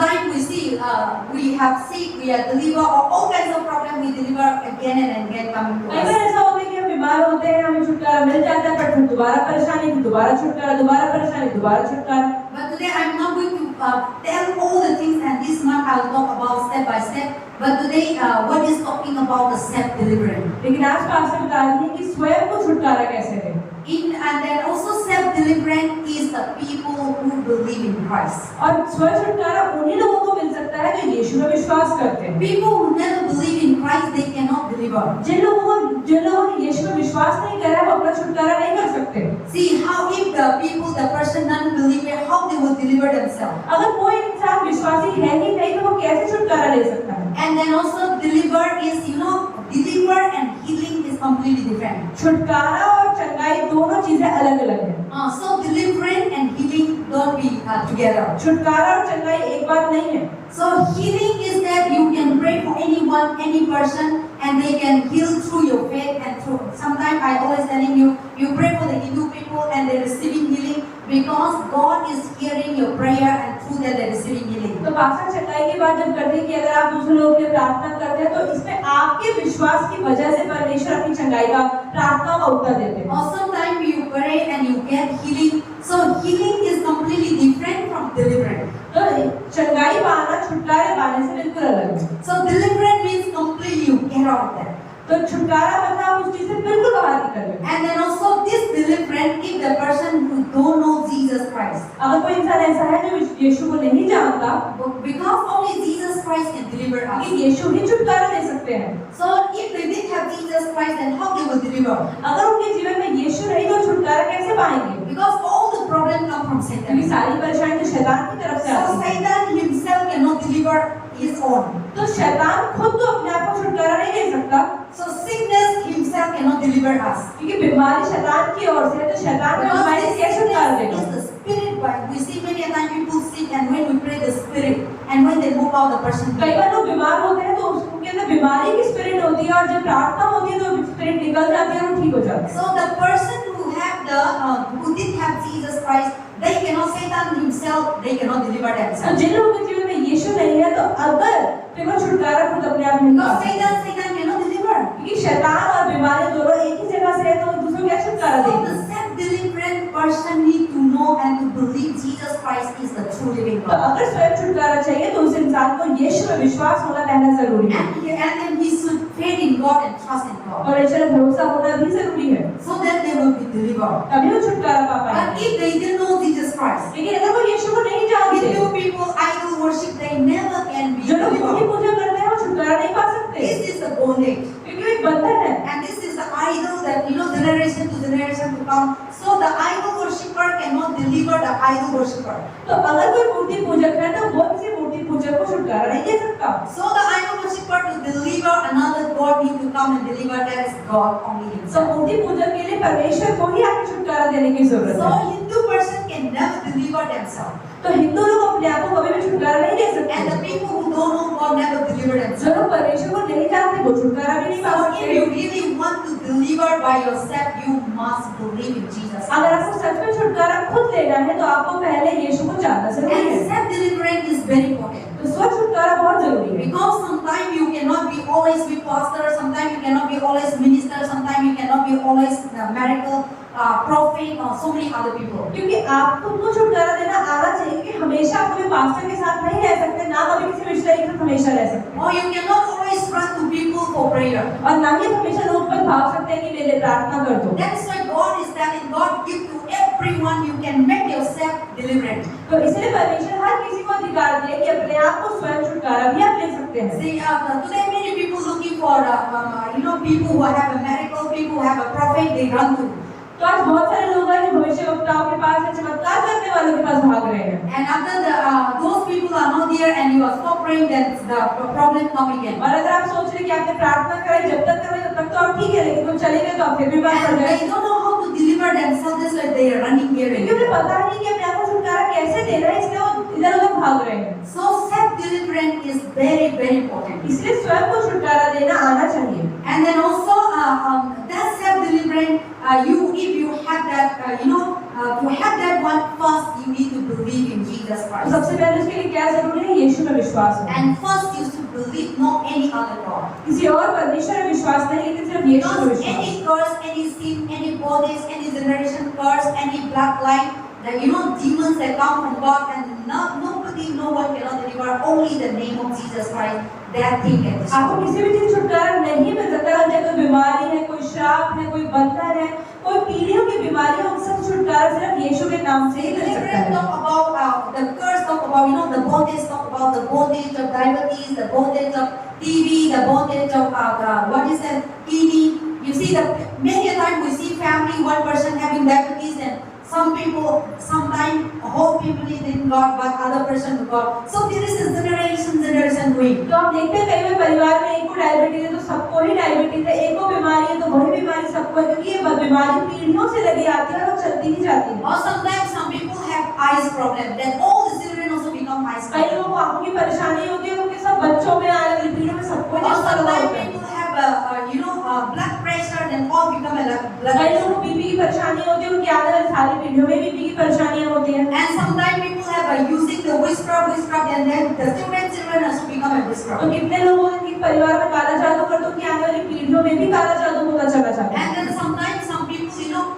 sometimes we see we have sick, we are deliver, or all kinds of problem we deliver again and again coming to कई बार us. ऐसा होता है कि हम बीमार होते हैं, हमें छुटकारा मिल जाता है, पर फिर दोबारा परेशानी, फिर दोबारा छुटकारा, दोबारा परेशानी, दोबारा छुटकारा। But today I'm not going to tell all the things, and this month I will talk about step by step. But today what is talking about the self-deliverance. लेकिन आज पास्टर बता रही है कि स्वयं को छुटकारा कैसे दें। And then also self-deliverance is the people who believe in Christ. और स्वयं छुटकारा उन्हीं लोगों को मिल सकता है जो यीशु में विश्वास करते हैं। People who never believe in Christ, they cannot deliver. जिन लोगों ने यीशु में विश्वास नहीं करा है, वो अपना छुटकारा नहीं कर सकते। See how if the person doesn't believe it, how they will deliver themselves. अगर कोई इंसान विश्वासी है ही नहीं तो वो कैसे छुटकारा ले सकता है? And then also deliver is, deliver and healing is completely different. छुटकारा और चंगाई दोनों चीजें अलग-अलग हैं। So deliverance and healing don't be together. छुटकारा और चंगाई एक बात नहीं है। So healing is that you can pray for anyone, any person, and they can heal through your faith and through. Sometimes I always telling you, you pray for the Hindu people and they're receiving healing because God is hearing your prayer and through that they're receiving healing. तो pastor चंगाई की बात जब करते हैं कि अगर आप दूसरे लोगों के लिए प्रार्थना करते हैं तो इसमें आपके विश्वास की वजह से परमेश्वर अपनी चंगाई का प्रार्थना का उत्तर देते हैं। Or sometimes you pray and you get healing. So healing is completely different from deliverance. तो चंगाई पाना छुटकारे पाने से बिल्कुल अलग है। So deliverance means completely you get out of that. तो छुटकारा मतलब उस चीज से बिल्कुल बाहर निकल गए। And then also this deliverance, if the person who don't know Jesus Christ, अगर कोई इंसान ऐसा है जो यीशु को नहीं जानता, because only Jesus Christ can deliver us. कि यीशु ही छुटकारा दे सकते हैं। So if they didn't have Jesus Christ, then how they will deliver? अगर उनके जीवन में यीशु नहीं तो छुटकारा कैसे पाएंगे? Because all the problem come from क्योंकि Satan. सारी परेशानी तो शैतान की तरफ से So आती है। Satan himself cannot deliver his own. तो शैतान खुद तो अपने आप को छुटकारा नहीं दे सकता, So sickness himself cannot deliver us. क्योंकि बीमारी शैतान की ओर से है, तो शैतान को बीमारी से कैसे छुटकारा देगा? Is the spirit, but we see many a time people sick, and when we pray the spirit, and when they move out, the person. कई बार लोग बीमार होते हैं तो उनके अंदर बीमारी की स्पिरिट होती है और जब प्रार्थना होती है तो स्पिरिट निकल जाती है और वो ठीक हो जाते हैं। So the person who didn't have Jesus Christ, they cannot, Satan himself, they cannot deliver तो themselves. जिन लोगों के जीवन में यीशु नहीं है तो अगर फिर वो छुटकारा खुद अपने आप नहीं Because पा Satan cannot deliver. क्योंकि शैतान और बीमारी दोनों एक ही जगह से है तो वो दूसरों को कैसे छुटकारा So देंगे? the self-deliverant person need to know and to believe Jesus Christ is the true living तो God. अगर स्वयं छुटकारा चाहिए तो उस इंसान को यीशु में विश्वास होना पहला जरूरी है And then he should faith in God and trust in God. और ईश्वर में भरोसा होना भी जरूरी है, So that they will be delivered. तभी वो छुटकारा पा But पाएंगे। if they didn't know Jesus Christ, लेकिन अगर वो यीशु को नहीं जानते, Hindu people idol worship, they never can be जो लोग मूर्ति delivered. पूजा करते हैं वो छुटकारा नहीं पा सकते, This is the bondage. क्योंकि वो एक बंधन है। And this is the idol that generation to generation to come. So the idol worshipper cannot deliver the idol worshipper. तो अगर कोई मूर्ति पूजक है तो वो किसी मूर्ति पूजक को छुटकारा नहीं दे सकता। So the idol worshipper to deliver another God need to come and deliver, that is God only तो himself. मूर्ति पूजक के लिए परमेश्वर को ही आके छुटकारा देने की जरूरत So है। Hindu person can never deliver themselves. तो हिंदू लोग अपने आप को कभी भी छुटकारा नहीं दे सकते, And the people who don't know God never deliver जो themselves. लोग परमेश्वर को नहीं जानते वो छुटकारा भी नहीं पा So if सकते। you really want to deliver by yourself, you must believe in Jesus अगर Christ. आपको सच में छुटकारा खुद लेना है तो आपको पहले यीशु को जानना जरूरी And है। self-deliverance is very important. तो स्व छुटकारा बहुत जरूरी है, Because sometimes you cannot be always be pastor, sometimes you cannot be always minister, sometimes you cannot be always miracle prophet or so many other people. क्योंकि आपको तो छुटकारा देना आना चाहिए कि हमेशा आप कभी पास्टर के साथ नहीं रह सकते, ना कभी किसी मिशनरी के साथ हमेशा रह सकते, Or you cannot always run to people for prayer. और ना ही हमेशा लोग पर भाग सकते हैं कि मेरे लिए प्रार्थना कर दो। That's why God is telling, God give to everyone, you can make yourself deliverance. तो इसलिए परमेश्वर हर किसी को अधिकार दिया कि अपने आप को स्वयं छुटकारा भी आप ले सकते हैं। See, today many people looking for, people who have a miracle, people who have a prophet, they run to. तो आज बहुत सारे लोग हैं जो भविष्यवक्ताओं के पास या चमत्कार करने वालों के पास भाग रहे हैं, And after those people are not there and you are stop praying, then the problem come again. और अगर आप सोच रहे कि आपने प्रार्थना कराई, जब तक करें तब तक तो आप ठीक है, लेकिन तुम चले गए तो आप फिर भी बात कर And गए, they don't know how to deliver themselves, that's why they are running here and क्योंकि उन्हें there. पता ही नहीं कि अपने आप को छुटकारा कैसे देना है, इसलिए वो इधर उधर भाग रहे हैं। So self-deliverance is very, very important. इसलिए स्वयं को छुटकारा देना आना चाहिए। And then also that self-deliverance, if you have that, to have that one first, you need to believe in Jesus तो Christ. सबसे पहले उसके लिए क्या जरूरी है? यीशु में विश्वास हो। And first you should believe no any other God. किसी और परमेश्वर में विश्वास नहीं, लेकिन सिर्फ यीशु में Because विश्वास। any curse, any sin, any bodies, any generation curse, any bloodline, that demons that come from God, and nobody, no one cannot deliver. Only the name of Jesus Christ, that thing can destroy. आपको किसी भी चीज से छुटकारा नहीं मिल सकता। चाहे कोई बीमारी है, कोई श्राप है, कोई बंधन है, कोई पीढ़ियों की बीमारी है, उन सब छुटकारा सिर्फ यीशु के नाम से ही मिल सकता Deliverance है। talk about the curse, talk about the bondage, talk about the bondage of diabetes, the bondage of TB, the bondage of what is that, kidney. You see, many a time we see family, one person having diabetes, and some people, sometimes whole family in God, but other person to God. So there is a generation going. तो आप देखते हैं कई बार परिवार में एक को diabetes है तो सबको ही डायबिटीज है, एक को बीमारी है तो वही बीमारी सबको है, क्योंकि ये बीमारी पीढ़ियों से लगी आती है और वो चलती ही जाती है। Or sometimes some people have eyes problem, then all the children also become eyes कई problem. लोगों को आंखों की परेशानी होती है, उनके सब बच्चों में आने वाली पीढ़ियों में सबको Or चश्मा लगा sometimes होता है। people have blood pressure, then all become a blood कई लोगों pressure. को बीपी की परेशानी होती है, उनकी आने वाली सारी पीढ़ियों में बीपी की परेशानियां होती हैं। And sometimes people have using the witchcraft, and then the children also become a witchcraft. तो कितने लोगों ने परिवार में काला जादू कर दो कि आने वाली पीढ़ियों में भी काला जादू होता चला जाता है। And then sometimes some people,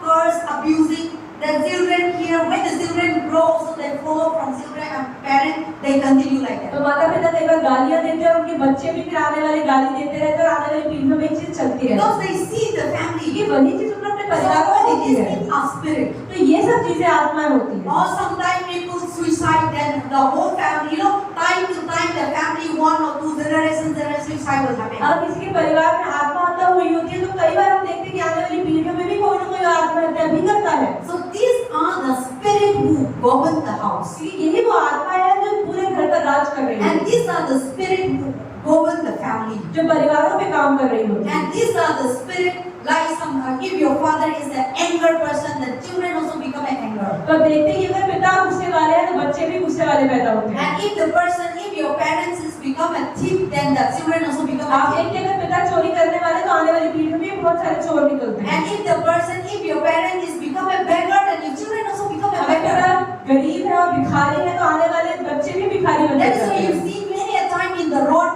curse, abusing the children here. When the children grow, so they follow from children and parents, they continue like that. तो माता पिता कई बार गालियां देते हैं और उनके बच्चे भी फिर आने वाले गाली देते रहते हैं और आने वाली पीढ़ियों में ये चीज चलती है। Because they see the family. ये वही चीज उन्होंने अपने So परिवार में all देखी these है। things are spirit. तो ये सब चीजें आत्माएं होती है। Or sometimes people suicide, then the whole family, time to time the family, 1 or 2 generations suicide will happen. अगर किसी के परिवार में आत्महत्या हुई होती है तो कई बार हम देखते हैं कि आने वाली पीढ़ियों में भी कोई ना कोई आत्महत्या भी करता है। So these are the spirit who govern the house. यही वो आत्मा है जो पूरे घर पर राज कर रही है, And these are the spirit who govern the family. जो परिवारों पे काम कर रही होती है। And these are the spirit, like if your father is an anger person, the children also become an anger. तो देखते हैं कि अगर पिता गुस्से वाले हैं तो बच्चे भी गुस्से वाले पैदा होते हैं। And if your parents is become a thief, then the children also become आप a thief. देखते हैं अगर पिता चोरी करने वाले तो आने वाली पीढ़ी में बहुत सारे चोर निकलते हैं। And if your parent is become a beggar, then your children also become a अगर पिता beggar. गरीब है और भिखारी है तो आने वाले बच्चे भी भिखारी बन That is जाते why you हैं। see many a time in the road,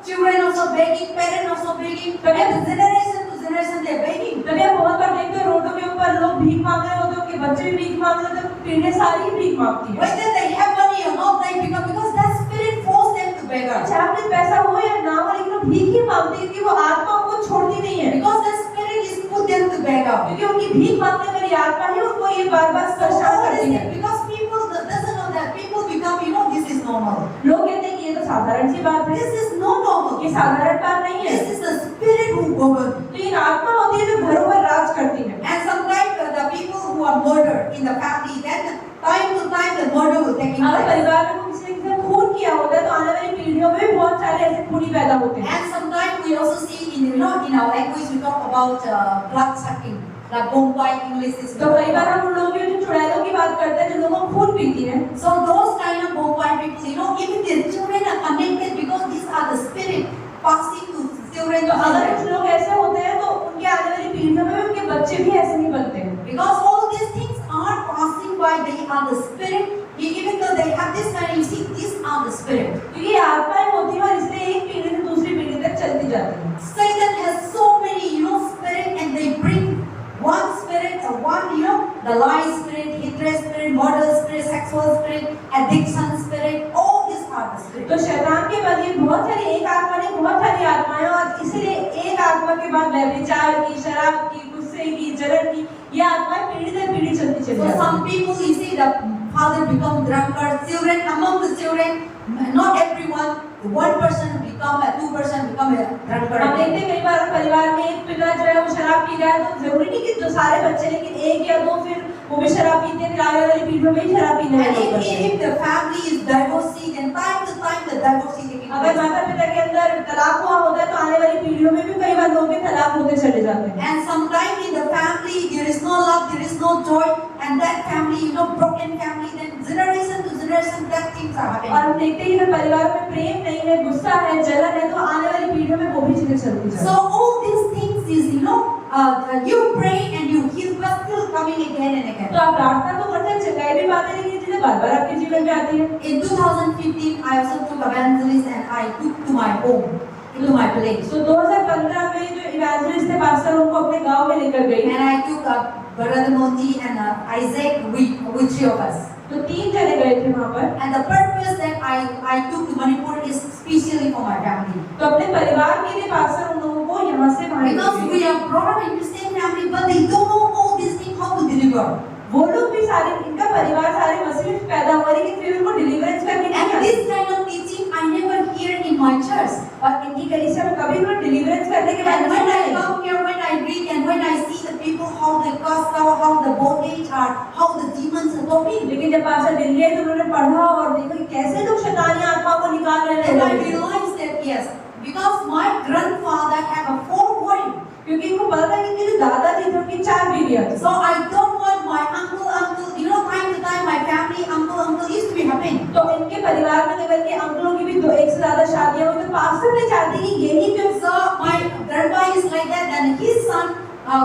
children also begging, parents also begging, and generation to generation they are begging. कभी आप बहुत बार देखते हो रोडों के ऊपर लोग भीख मांग रहे होते हैं, उनके बच्चे भी भीख मांग रहे होते हैं, पीढ़ियां सारी भीख मांगती हैं। Whether they have money or not, they become, because that spirit force them to beggar. चाहे आपके पैसा हो या ना हो, लेकिन वो भीख ही मांगती है कि वो आत्मा उनको छोड़ती नहीं है, Because that spirit is put them to beggar. क्योंकि उनकी भीख मांगने वाली आत्मा ही उनको ये बार-बार So परेशान all करती this है। because people doesn't know that people become, this is normal. लोग कहते हैं कि ये तो साधारण सी बात है, This is not normal. ये साधारण बात नहीं है। This is the spirit who govern. तो ये आत्मा होती है जो घरों पर राज करती है। And sometimes the people who are murdered in the family, then time to time the murder will take अगर place. परिवार में किसी ने खून किया होता है तो आने वाली पीढ़ियों में भी बहुत सारे ऐसे खूनी पैदा होते हैं। And sometimes we also see in our language we talk about blood sucking, like Bombay English is. तो कई बार हम उन लोगों की जो चुड़ैलों की बात करते हैं जो लोगों को खून पीती है। So those kind of Bombay people, even their children are connected because these are the spirit passing to children तो to अगर children. कुछ लोग ऐसे होते हैं तो उनके आने वाली पीढ़ियों में भी उनके बच्चे भी ऐसे ही बनते हैं। Because all these things are passing by, they are the spirit. Even though they have this kind, you see, these are the spirit. क्योंकि ये आत्माएं होती हैं और इसलिए एक पीढ़ी से दूसरी पीढ़ी तक चलती जाती है। Satan has so many, spirit, and they bring one spirit, the lie spirit, hatred spirit, murder spirit, sexual spirit, addiction spirit. All these are the spirit. तो शैतान के बाद ये बहुत सारी एक आत्मा ने बहुत सारी आत्माएं और इसलिए एक आत्मा के बाद व्यभिचार की, शराब की, गुस्से की, जलन की, ये आत्माएं पीढ़ी दर पीढ़ी चलती चली So जाती हैं। some people, you see, the father become drunkard. Children, among the children, not everyone. One person become a, 2 person become a drunkard. हम देखते हैं कई बार परिवार में एक पिता जो है वो शराब पी रहा है तो जरूरी नहीं कि सारे बच्चे, लेकिन एक या दो फिर वो भी शराब पीते हैं, फिर आगे वाली पीढ़ियों में ही शराब पीने And लग जाते हैं। if the family is divorcing, then time to time the divorce is taking अगर place. माता पिता के अंदर तलाक हुआ होता है तो आने वाली पीढ़ियों में भी कई बार लोगों के तलाक होते चले जाते हैं। And sometimes in the family there is no love, there is no joy, and that family, broken family, then generation to generation that things are और happening. हम देखते हैं कि अगर परिवार में प्रेम नहीं है, गुस्सा है, जलन है, तो आने वाली पीढ़ियों में वो भी चीजें चलती So जाती all these things is, you pray and you heal, but still coming again and हैं। again. तो आप प्रार्थना तो करते हैं, चंगाई भी पाते हैं, लेकिन चीजें मुसीबतें बार-बार आपके जीवन में आती है। In 2015, I also took evangelist and I took to my home, to my place. तो 2015 में जो इवेंजलिस्ट थे पास्टर उनको अपने गांव में लेकर गई And I took Brother Monty and Isaac with three of us. तो 3 जने गए थे वहाँ पर। And the purpose that I took to Manipur is especially for my family. तो अपने परिवार के लिए पास्टर उन लोगों को यहाँ से वहाँ Because ले we गए। are brought up in Christian family, but they don't know all these things how to deliver. वो लोग भी सारे इनका परिवार सारे मसीह में पैदा हुए लेकिन फिर उनको डिलीवरेंस करने नहीं And आती। this kind of teaching I never hear in my church. और इनकी कलीसिया में कभी भी डिलीवरेंस करने के बारे And में when I नहीं। come here, when I read and when I see the people how they cast out, how the bondage are, how the demons are talking, लेकिन जब पास्टर दिल्ली आए तो उन्होंने पढ़ा और देखा कि कैसे लोग शैतानी आत्माओं को निकाल रहे then I थे। realized that yes, because my grandfather had a 4 wives. क्योंकि इनको पता था कि इनके जो दादाजी थे उनकी 4 बीवियां थी। So I don't want my uncle, time to time my family, uncle used to be happening. तो इनके परिवार में अगर के अंकलों की भी 1 से ज्यादा शादियां हुई तो पास्टर ने चाहती कि यही जो So my grandpa is like that, and his son,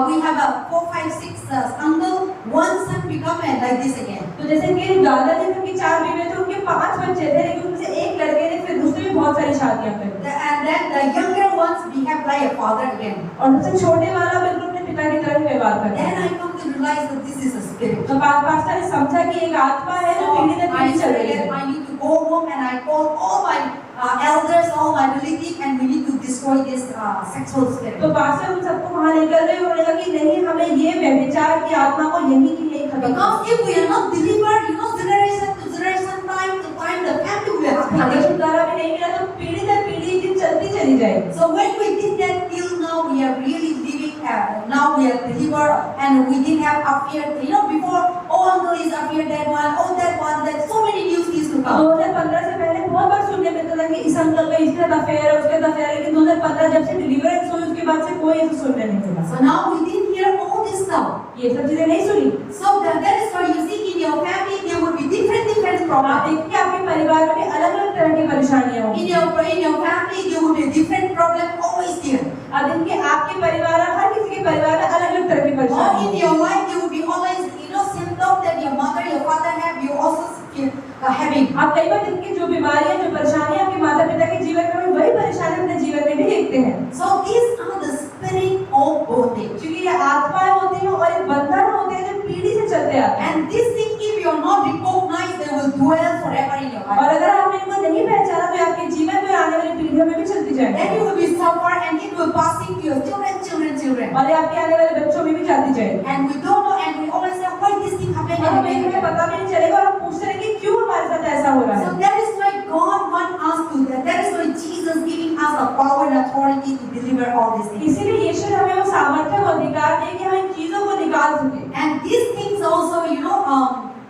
we have a 4, 5, 6 uncle, one son become like this again. तो जैसे कि दादाजी थे उनकी 4 बीवियां थे उनके 5 बच्चे थे लेकिन उनसे एक लड़के ने फिर दूसरे भी बहुत सारी शादियां कर दी। And then the younger ones behave like a father again. और सबसे छोटे वाला बिल्कुल अपने पिता की तरह व्यवहार करता Then है। I come to realize that this is a spirit. तो पास्टर ने समझा कि एक आत्मा है जो पीढ़ी दर I पीढ़ी चल said रही that है। I need to go home and I call all my elders, all my relatives, and we need to destroy this sexual spirit. तो पास्टर उन सबको वहां लेकर गए उन्होंने कहा कि नहीं हमें ये व्यभिचार की आत्मा को यहीं की यहीं खत्म करना Because if we are not delivered, generation to generation, time to time, the family will है। अगर experience. छुटकारा भी नहीं मिला तो पीढ़ी दर पीढ़ी ये चलती चली जाएगी। So when we did that till now, we are really living. Now we are delivered, and we didn't have affair. Before, oh uncle is affair that one, oh that one, that so many news used to come. 2015 से पहले बहुत बार सुनने मिलता था कि इस uncle का इसके साथ अफेयर है उसके साथ अफेयर है लेकिन 2015 जब से डिलीवरेंस हुई उसके बाद से कोई ऐसा सुनने नहीं मिला। So now we didn't hear all this stuff. ये सब चीजें नहीं सुनी। So that is why you see in your family there will be different आप problems. देखिए आपके परिवार में भी अलग-अलग तरह की परेशानियां होंगी। In your family there will be different problem always there. अब देखिए आपके परिवार में हर किसी के परिवार में अलग-अलग तरह की Or परेशानी in your life there will be always symptoms that your mother, your father have. You also having. आप कई बार जिनकी जो बीमारियां जो परेशानियां आपके माता पिता के जीवन में वही परेशानी अपने जीवन में भी देखते हैं। So these are the spirit of bondage. क्योंकि ये आत्माएं होती हैं और ये बंधन होते हैं जो पीढ़ी से चलते आते हैं। And this thing, if you are not recognized, they will dwell forever in your और life. अगर आपने इनको नहीं पहचाना तो आपके जीवन में आने वाली पीढ़ियों में भी चलती जाएगी। Then you will be suffer and it will passing to your children. और ये आपके आने वाले बच्चों में भी जाती जाएगी। And we don't know, and we always say, why this thing happened? और हमें पता भी नहीं चलेगा और हम पूछते रहेंगे कि क्यों हमारे साथ ऐसा हो रहा So है। that is why God wants us to. That is why Jesus giving us the power and authority to deliver all these things. इसीलिए यीशु ने हमें वो सामर्थ्य और अधिकार दिए कि हम इन चीजों को निकाल सके। And these things also,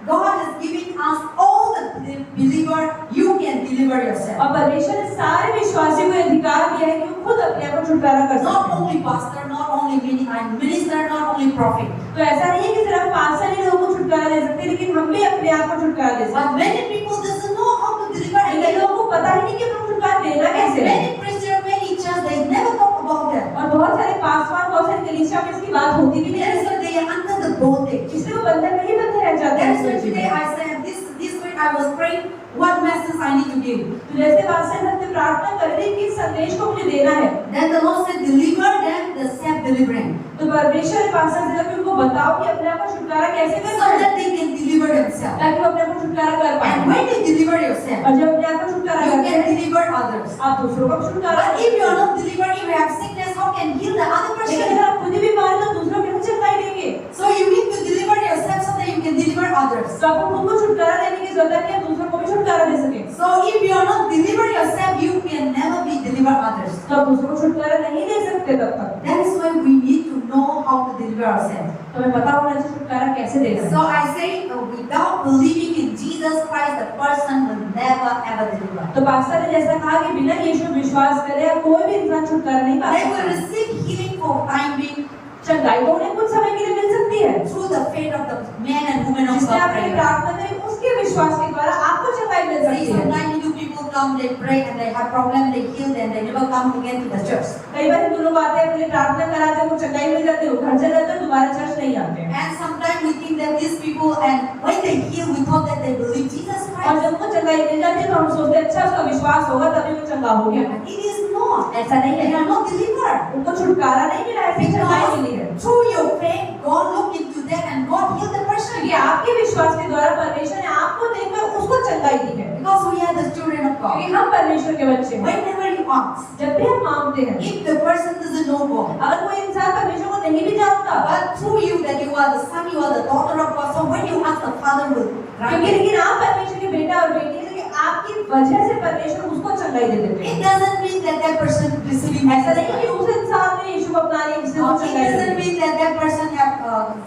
God is giving us all the believer. You can deliver yourself. और परमेश्वर ने सारे विश्वासियों को अधिकार दिया है कि वो खुद अपने आप को छुटकारा कर Not सकते हैं। only pastor, not only minister, not only prophet. तो ऐसा नहीं है कि सिर्फ पास्टर ही लोगों को छुटकारा दे सकते लेकिन हम भी अपने आप को छुटकारा दे सकते But many people doesn't know how to deliver. हैं। लेकिन लोगों को पता ही नहीं कि हम छुटकारा देना कैसे है। Many preachers, many churches, they never talk about that. और बहुत सारे पासवान बहुत सारी कलीसिया में इसकी बात होती भी नहीं That है। is why they are under the bondage. इसलिए वो बंधन में ही बंधे रह जाते That is why हैं। today I said this week I was praying what message I need to give. तो जैसे पास्टर ने प्रार्थना कर दी कि इस संदेश को मुझे देना है। Then the Lord said, deliver them the self-delivering. तो परमेश्वर ने पास्टर से जब उनको बताओ कि अपने आप को छुटकारा कैसे So करना है that they can deliver themselves. ताकि वो अपने आप को छुटकारा कर पाए। And when you deliver yourself, और जब अपने आप को छुटकारा you करते can हैं deliver others. आप दूसरों को भी छुटकारा But if you are not delivered, if you have sickness, how can heal the other लेकिन person? अगर आप खुद ही बीमार हैं तो दूसरों को कैसे चंगाई देंगे? So you need to deliver yourself so that you can deliver others. तो आपको खुद को छुटकारा देने की जरूरत है कि आप दूसरों को भी छुटकारा दे सकें। So if you are not deliver yourself, you can never be deliver others. तो आप दूसरों को छुटकारा नहीं दे सकते तब तक। That is why we need to know how to deliver ourselves. तो हमें पता होना चाहिए छुटकारा कैसे देना So है। I say, without believing in Jesus Christ, the person will never ever deliver. तो पास्टर ने जैसा कहा कि बिना यीशु में विश्वास करे या कोई भी इंसान छुटकारा नहीं पा They will सकता। receive healing for time being चंगाई तो उन्हें कुछ समय के लिए मिल सकती है through the faith of the men and women of जिसने God. आपने prayer. प्रार्थना करी उसके विश्वास के द्वारा आपको चंगाई मिल See, सकती है। sometimes you people come come, they pray and they have problem, they heal, and they never come again to the church. कई बार हिंदू लोग आते हैं, अपने प्रार्थना कराते हैं, वो चंगाई मिल जाती है, वो घर चले जाते हैं, दोबारा चर्च नहीं आते हैं। And sometimes we think that these people, and when they heal, we thought that they believe Jesus और Christ. जब वो चंगाई मिल जाती है तो हम सोचते हैं अच्छा उसका विश्वास होगा तभी वो चंगा हो गया। But it is not. ऐसा नहीं They है, are not delivered. उनको छुटकारा नहीं मिला है, सिर्फ चंगाई मिली है। Because through your faith, God looked into them and God healed the person. ये आपके विश्वास के द्वारा परमेश्वर ने आपको देखकर उसको चंगाई दी है, Because we are the children of क्योंकि God. हम परमेश्वर के बच्चे हैं। Whenever you ask, जब भी हम मांगते हैं, if the person doesn't know God, अगर कोई इंसान परमेश्वर को नहीं भी जानता, but through you that you are the son, you are the daughter of God, so when you ask, the Father will grant क्योंकि it. लेकिन आप परमेश्वर के बेटा और बेटी हैं, लेकिन आपकी वजह से परमेश्वर उसको चंगाई दे देते हैं। It doesn't mean that that person receiving ऐसा Jesus नहीं कि Christ. उस इंसान ने यीशु को अपना लिया जिसने वो It चंगाई दी। doesn't mean that that person have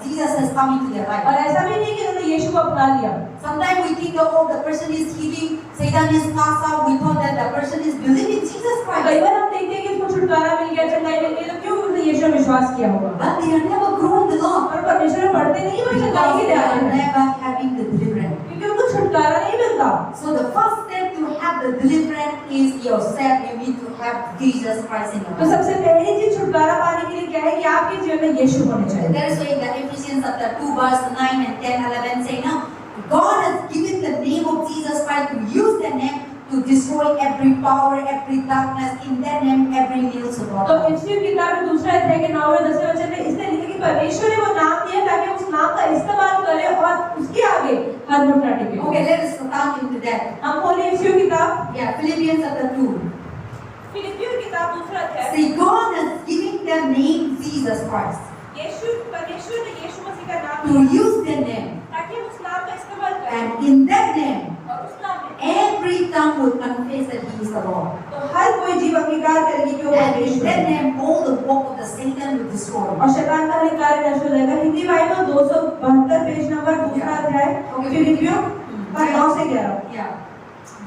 Jesus has come into their life. और ऐसा भी नहीं कि उन्होंने यीशु को अपना लिया। Sometimes we think, oh, the person is healing, Satan is cast out. We thought that the person is believing Jesus कई Christ. बार हम देखते हैं कि उसको छुटकारा मिल गया, चंगाई मिल गई, तो क्यों उसने यीशु में विश्वास किया होगा? But they are never grown the Lord. और परमेश्वर में पढ़ते नहीं, वो चंगाई Because के they द्वारा are है, never having the deliverance. क्योंकि उनको छुटकारा नहीं मिलता। So the first step to have the deliverance is yourself. You need to have Jesus Christ in your तो life. सबसे पहली चीज छुटकारा पाने के लिए क्या है कि आपके जीवन में यीशु होने चाहिए। That is why in the Ephesians chapter 2 verse 9 and 10, 11 say, now God has given the name of Jesus Christ to use the name to destroy every power, every darkness. In that name, every knee shall bow. तो इफिसियों की किताब में दूसरा अध्याय के 9 और 10वें वचन में इसने लिखा कि परमेश्वर ने वो नाम दिया ताकि उस नाम का इस्तेमाल करें और उसके आगे हर घुटना टेके। Okay, let us come into that. हम खोले इफिसियों की किताब, Yeah, Philippians chapter 2. फिलिप्पियों की किताब दूसरा अध्याय। See, God has given the name Jesus Christ यीशु परमेश्वर ने यीशु मसीह का नाम to दिया use the name. ताकि हम उस नाम का इस्तेमाल करें And in that name, और उस नाम में every tongue will confess that He is the Lord. तो हर कोई जीव अंगीकार करेगी कि वो And in परमेश्वर that है। name, all the work of the Satan will destroy. और शैतान का हर कार्य नष्ट हो जाएगा। हिंदी बाइबल 272 पेज नंबर दूसरा अध्याय फिलिप्पियों का 9 से 11। Yeah.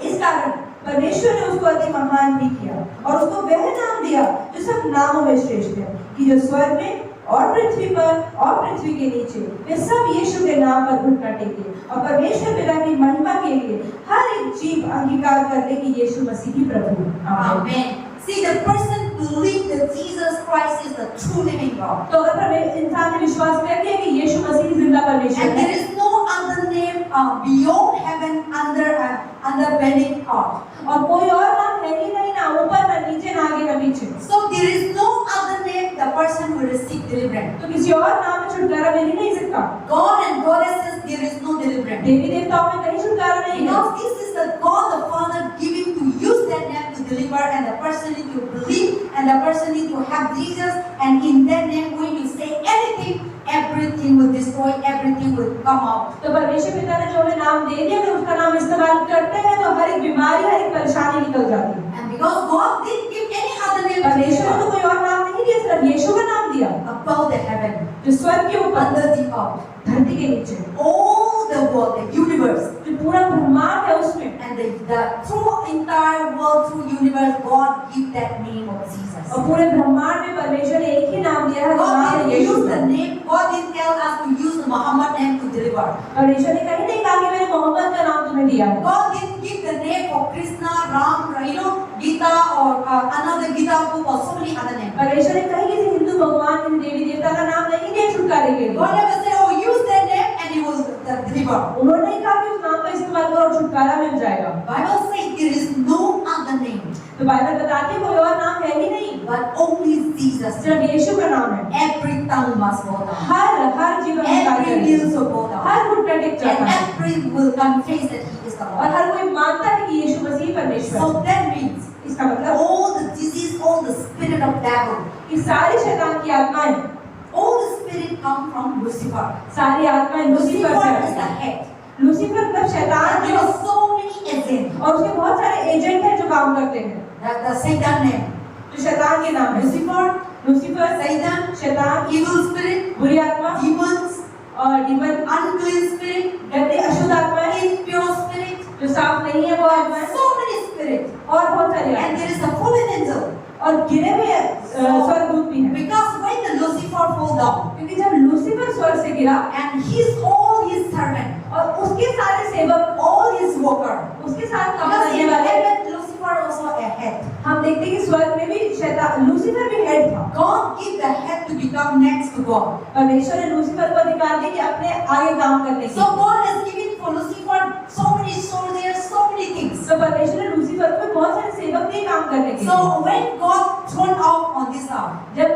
इस कारण परमेश्वर ने उसको अति महान भी किया और उसको वह नाम दिया जो सब नामों में श्रेष्ठ है, कि जो स्वर्ग में और पृथ्वी पर और पृथ्वी के नीचे वे सब यीशु के नाम पर घुटना टेके और परमेश्वर पिता की महिमा के लिए हर एक जीव अंगीकार कर ले कि यीशु मसीह ही प्रभु है। आमीन। Amen. See, the person believe that Jesus Christ is the true living God. तो अगर इंसान ने विश्वास कर लिया कि यीशु मसीह जिंदा परमेश्वर And there है is no other name beyond heaven under beneath earth. और कोई और नाम है ही नहीं, ना ऊपर ना नीचे ना आगे ना पीछे, So there is no other name the person will receive deliverance. तो किसी और नाम में छुटकारा मिल ही नहीं सकता। God and goddesses, there is no deliverance. देवी देवताओं में कहीं छुटकारा नहीं है, Because this is the God the Father giving to use that name to deliver, and the person need to believe, and the person need to have Jesus, and in that name when you say anything, everything will destroy, everything will come out. तो परमेश्वर पिता ने जो हमें नाम दे दिया, अगर उसका नाम इस्तेमाल करते हैं तो हर एक बीमारी, हर एक परेशानी निकल जाती है। And because God didn't give any other name to परमेश्वर ने तो deliver कोई और नाम नहीं दिया, सिर्फ यीशु का नाम दिया, above the heaven, जो स्वर्ग के ऊपर, under the earth, धरती के नीचे, all the world, the universe, जो पूरा ब्रह्मांड है उसमें, and the through entire world, through universe, God give that name of Jesus. और पूरे ब्रह्मांड में परमेश्वर ने एक ही नाम दिया है, वो God नाम didn't है यीशु use the का। name. God didn't tell us to use the Muhammad name to deliver. परमेश्वर ने कहीं नहीं कहा कि मैंने मोहम्मद का नाम तुम्हें दिया है। God didn't give the name for Krishna, Ram, Gita, or another Gita book, or so many other names. परमेश्वर ने कहीं किसी हिंदू भगवान, किसी देवी देवता का नाम नहीं दिया छुटकारे के लिए। God never said, oh, use that name and you will deliver. उन्होंने नहीं कहा कि उस नाम का इस्तेमाल करो और छुटकारा मिल जाएगा। Bible says there is no other name तो बाइबल बताती है कोई और नाम है ही नहीं, but only Jesus. सिर्फ यीशु का नाम है। Every tongue must bow down. हर जीवन Every knee shall bow down. हर घुटना टेक जाता And है every will confess that He is the और Lord. हर कोई मानता है कि यीशु मसीह परमेश्वर So है। that means इसका मतलब all the disease, all the spirit of devil, कि सारी शैतान की आत्माएं, all the spirit come from Lucifer. सारी आत्माएं लूसीफर से Lucifer is the आती हैं। head. लूसीफर मतलब शैतान And there है are so many agents. और उसके बहुत सारे एजेंट हैं जो काम करते हैं। The Satan name. जो शैतान के नाम है Lucifer, लूसीफर, Satan, शैतान, evil spirit, बुरी आत्मा demons, और डीमन, unclean spirit, गंदे अशुद्ध आत्माएं, impure spirit, जो साफ नहीं है वो आत्माएं, so many spirits. और बहुत सारी And आत्माएं there is a fallen angel. और गिरे हुए स्वर्गदूत भी हैं। Because when the Lucifer fall down, क्योंकि जब लूसीफर स्वर्ग से गिरा and all his servant, और उसके सारे सेवक, all his worker, उसके साथ काम because करने in वाले, heaven लूसीफर भी हेड था। God gave the head to become next to God. परमेश्वर ने लूसीफर को अधिकार दिया कि अपने आगे काम करने की। So God has given for Lucifer so many soldiers, so many things. तो परमेश्वर ने लूसीफर को बहुत सारे सेवक दिए काम करने के लिए। So when God thrown out on this earth, जब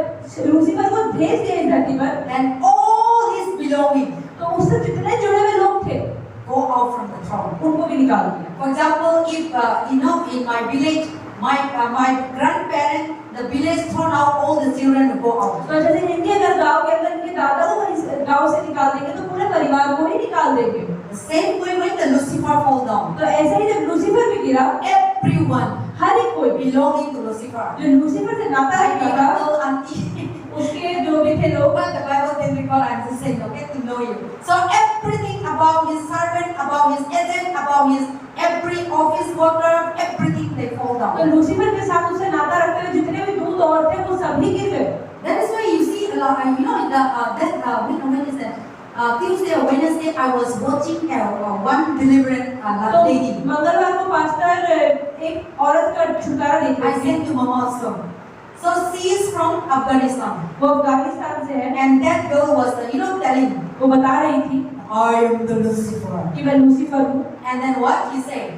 लूसीफर को भेज दिया इस धरती पर, then all his belonging तो उससे जितने जुड़े हुए लोग थे, go out from the throne. उनको भी निकाल दिया। For example, if in my village, my grandparent, the village thrown out all the children to go out. तो जैसे इनके अगर गांव के अंदर इनके दादा को गांव से निकाल देंगे तो पूरे परिवार को ही निकाल देंगे। The same way when the Lucifer fall down, तो ऐसे ही जब लूसीफर भी गिरा, everyone, हर एक कोई belonging to Lucifer, जो लूसीफर से नाता like रखता my था, uncle, auntie, उसके जो भी थे लोग, but the Bible didn't record. I'm just saying, okay, to know you. So everything about his servant, about his agent, about his every office worker, everything they fall तो down. Lucifer के साथ उससे नाता रखते हुए जितने भी दूत और थे वो सभी गिर गए। That is why you see, in the when is that? Tuesday or Wednesday, I was watching one deliverance तो lady. मंगलवार को पास्टर एक औरत का छुटकारा देख I रहे थे। sent to Mama also. So she is from Afghanistan, वो अफगानिस्तान से है। and that girl was, telling, वो बता रही थी I am the Lucifer. कि मैं लूसीफर हूँ, And then what he said?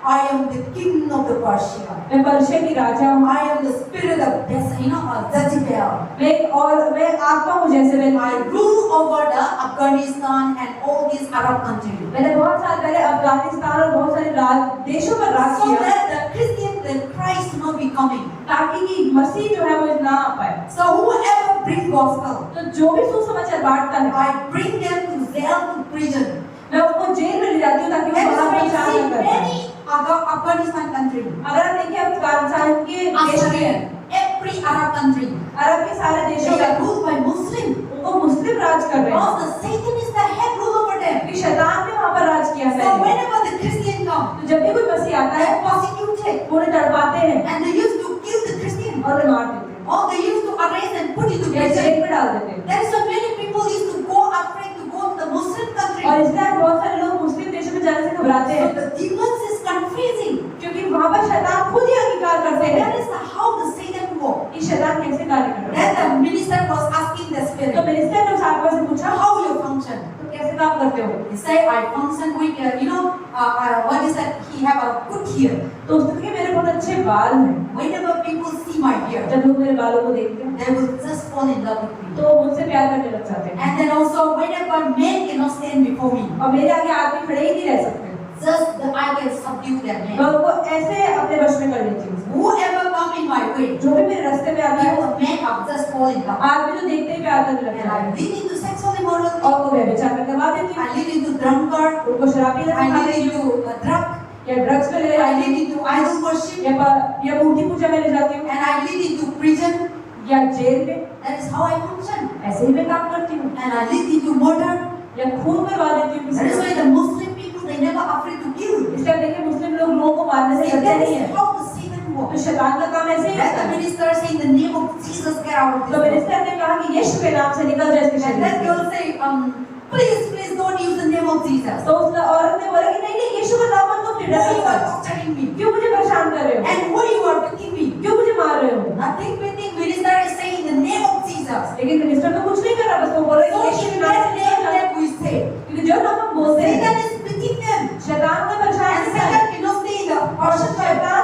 I am the king of the Persia. मैं पर्शिया की राजा हूँ, I am the spirit of Jezebel. मैं आत्मा हूँ जैसे मैं I rule over the Afghanistan and all these Arab countries. मैंने बहुत साल पहले अफगानिस्तान और बहुत सारे देशों पर राज So किया that the Christian, the Christ not be coming. ताकि कि मसीह जो है वो ना आ पाए। So whoever bring gospel, तो जो भी सुसमाचार बांटता है, I bring them to jail, to prison. मैं उनको जेल में ले जाती हूँ ताकि वो That is वहाँ why पर चार्ज you न see कर पाए। many Afghanistan country, अगर आप देखिए अफगानिस्तान के देश में Australia, every Arab country, अरब के सारे देशों they are में ruled by Muslim. उनको मुस्लिम राज कर रहे हैं Because the Satan is the head rule over them. क्योंकि शैतान ने वहाँ पर राज किया So है। whenever the Christian come, तो जब भी कोई मसीह आता they है are persecuted, वो उन्हें तड़पाते हैं and they used to kill the Christian, और उन्हें मार देते हैं or they used to arrest and put into या prison. जेल में डाल देते हैं। That is why many people used to go afraid to go to the Muslim country. और इसलिए बहुत सारे लोग मुस्लिम देशों में जाने से घबराते So हैं the demons is confusing. क्योंकि वहाँ पर शैतान खुद ही अंगीकार करते That हैं is how the Satan work. कि शैतान कैसे कार्य कर रहा है। Then the minister was asking the तो spirit, मिनिस्टर ने उस आत्मा से पूछा how you function? तो कैसे काम करते हो? He said, I function with, what is that? He have a good ear. तो उसने कहा मेरे बहुत अच्छे बाल हैं। Whenever people see my ear, जब लोग मेरे बालों को देखते हैं they will just fall in love with me. तो मुझसे प्यार करने लग जाते हैं। And then also, whenever men cannot stand before me, और मेरे आगे आदमी खड़े ही नहीं रह सकते। just the I can subdue that मैं man. उनको ऐसे अपने वश में कर लेती हूँ। Whoever come in my way, जो भी मेरे रास्ते में आता है people, men are just fall in love. आदमी तो देखते ही प्यार करने लग And जाते I हैं lead into sexual immorality. और उनको व्यभिचार में करवा देती हूँ। I lead into drunkard. उनको शराबी I लगा lead देती हूँ into drug. या ड्रग्स में ले I जाती lead हूँ into idol worship. या मूर्ति पूजा में ले जाती हूँ And I lead into prison. या जेल में। That is how I function. ऐसे ही मैं काम करती हूँ And I lead into murder. या खून करवा देती हूँ That is किसी why को। the Muslim people, they never afraid to kill. इसलिए देखिए मुस्लिम लोग लोगों को मारने से See, डरते that नहीं is है। how the Satan तो works. शैतान का काम ऐसे ही Let होता the है। minister say in the name of Jesus, get out of this तो world. मिनिस्टर ने कहा कि यीशु के नाम से निकल जाए इसके And शरीर that से। girl say, please don't use the name of Jesus. तो उस औरत ने बोला कि नहीं नहीं यीशु का नाम मत लो, Why you डर are torturing me? क्यों मुझे परेशान कर रहे हो? And why you are beating me? क्यों मुझे मार रहे हो? Nothing beating. Minister is saying in the name of Jesus. लेकिन मिनिस्टर तो कुछ नहीं कर रहा, बस वो बोल रहा So है कि यीशु in के नाम that से name निकल जाए। that we say, क्योंकि जो नाम हम बोलते हैं Satan is beating them. शैतान को परेशान And करता है Satan cannot stay in the और person. शैतान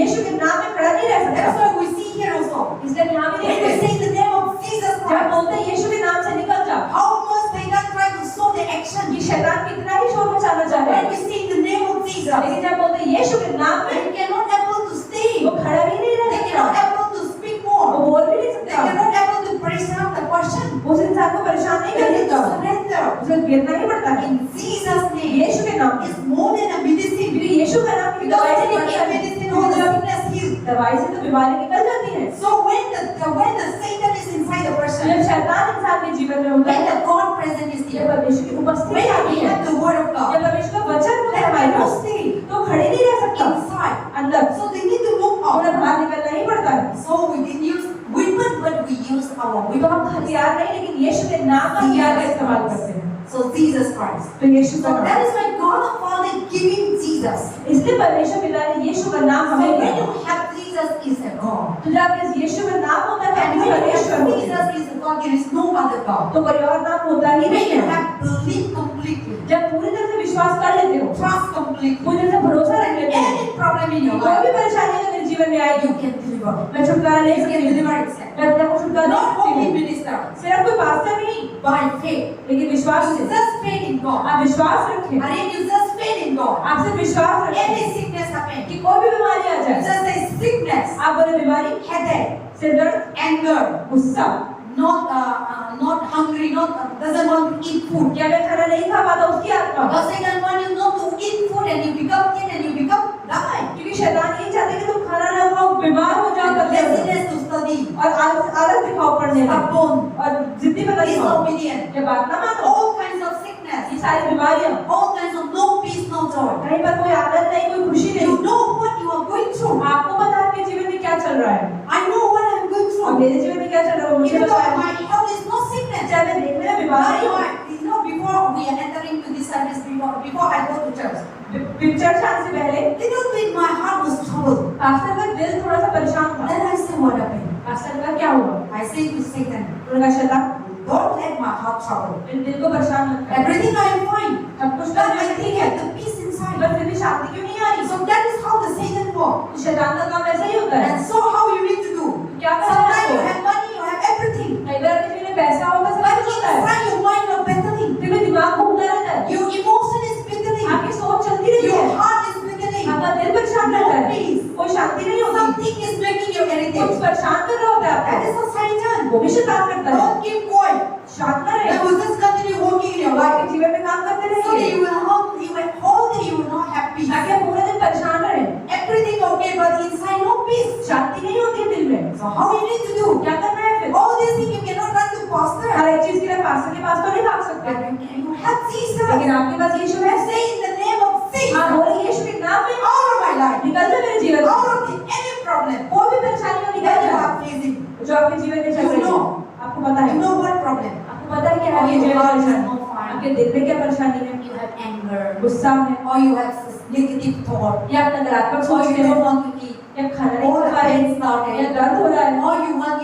यीशु के नाम में खड़ा नहीं रह That's सकता। why we see here also. इसलिए यहाँ भी When we देखते say हैं in the name of Jesus जब Christ, बोलते हैं यीशु के नाम से निकल जा, how much Satan try to show the action. ये शैतान कितना ही शोर मचाना चाहे, When we say in the name of Jesus, लेकिन जब बोलते हैं यीशु के नाम में, they cannot able to stay. वो खड़ा भी नहीं रह They cannot सकता, able to speak वो more. बोल भी नहीं They सकता, cannot able to present the person. उस इंसान को परेशान नहीं They कर need to सकता, surrender. उसे गिरना ही पड़ता है। In Jesus' name, यीशु के नाम is more than a medicine. क्योंकि यीशु का नाम की Because दवाई से when you बढ़ता eat है, medicine, all the sickness healed. दवाई से तो बीमारी निकल जाती है। So when the Satan is inside the person, जब शैतान इंसान के जीवन में होता when है, the God present is जब here, परमेश्वर की उपस्थिति when आती we है, have the word of जब God, परमेश्वर का वचन होता है then हमारे we पास, must stay तो खड़े नहीं रह सकता, inside. अंदर So they need to move और out. बाहर निकलना ही पड़ता है। So we didn't use weapon, but we use our तो weapon. हम हथियार नहीं लेकिन यीशु के नाम का हथियार का इस्तेमाल करते हैं। So Jesus Christ. तो यीशु So का नाम, that is why God the Father giving Jesus. इसलिए परमेश्वर पिता ने यीशु का नाम So हमें when दिया। you have Jesus Jesus is a God. तो जब इस यीशु का नाम होता है And तो when you परमेश्वर have होता है। Jesus is a God, there is no other God. तो कोई और नाम होता ही When नहीं you है। have believed completely, जब पूरी तरह से विश्वास कर लेते हो, trust completely, पूरी तरह से भरोसा रख लेते हो, any problem in your कोई भी life, परेशानी अगर मेरे जीवन में आएगी, you can deliver. मैं छुटकारा ले You सकती can हूँ। deliver yourself. मैं अपने को छुटकारा ले Not सकती only हूँ। minister, सिर्फ कोई पास्टर नहीं, by faith. लेकिन विश्वास से। Just faith in God. आप विश्वास रखें। And if you just faith in God, आप सिर्फ विश्वास रखें any sickness happen, कि कोई भी बीमारी आ you जाए, just say sickness, आप बोले बीमारी, headache, सिर दर्द, anger, गुस्सा, not hungry, doesn't want to eat food. क्या मैं खाना नहीं खा पाता उसकी आत्मा। Because Satan wants you not to eat food and you become thin and you become die. क्योंकि शैतान ये चाहते कि तुम खाना ना खाओ, बीमार हो जाओ, And laziness to study, और आलस दिखाओ पढ़ने में, stubborn, और जिद्दी बना दिखाओ, disobedient, ये बात ना मानो। all kinds of sickness, ये सारी बीमारियां, all kinds of no peace, no joy. कहीं पर कोई आनंद नहीं, कोई खुशी नहीं। You know what you are going through. आपको पता है आपके जीवन में क्या चल रहा है, I know what I'm going और through. मेरे जीवन में क्या चल रहा है वो मुझे Even though पता है। my health is not sickness. चाहे मैं देखने में बीमारी हूँ, Before we are entering to this service, before I go to church, church आने से पहले little bit my heart was troubled. Pastor का दिल थोड़ा सा परेशान था। Then I said, what happened? Pastor का क्या हुआ? I say to Satan, उन्होंने कहा शैतान, don't let my heart trouble. मेरे दिल को परेशान मत कर। Everything I am fine. सब कुछ But कर I मैं think ठीक I है, have the peace inside. पर फिर भी शांति क्यों नहीं आ रही? So that is how the Satan works. तो शैतान का काम ऐसा ही होता है। And so how you need to do? क्या करना Sometimes है you आपको? have money, you have everything. कई बार अपने जीवन में पैसा होता है, सब But कुछ होता है, inside your mind you are battling. फिर भी दिमाग घूमता रहता है, Your emotion is battling. आपकी सोच चलती रहती Your है, heart is battling. आपका दिल परेशान रहता है, कोई शांति नहीं होती, Something is making you कुछ irritated. परेशान कर रहा होता है That आपको, is a Satan. वो भी शैतान करता है। Don't keep quiet. शांत ना रहे, That will just continue working in your आपके life. जीवन में काम करते So that रहिए, you will whole day you will not have peace. ताकि आप पूरे दिन परेशान रहे, Everything okay, but inside no peace. शांति नहीं होती दिल में। So how you need to do? क्या करना है फिर? All these things you cannot run to pastor. हर एक चीज के लिए पास्टर के पास तो नहीं भाग सकते, But you have Jesus. लेकिन आपके पास यीशु है। Say in the name of Jesus. हाँ, बोले यीशु के नाम में Out of my life. निकल जा मेरे जीवन Out से, of the any problem कोई भी परेशानी हो निकल that you जा, are facing. जो आपके जीवन में चल रही है। आपको पता है, You know what problem? आपको पता है क्या है ये Your जीवन heart is परेशानी, not fine. आपके दिल में क्या परेशानी है? You have anger. गुस्सा है, Or you have negative thought. या आप नकारात्मक Or सोच you में don't हो, want to eat. या खाना नहीं Or खा the पा रहे, pain started. या दर्द हो रहा है, Or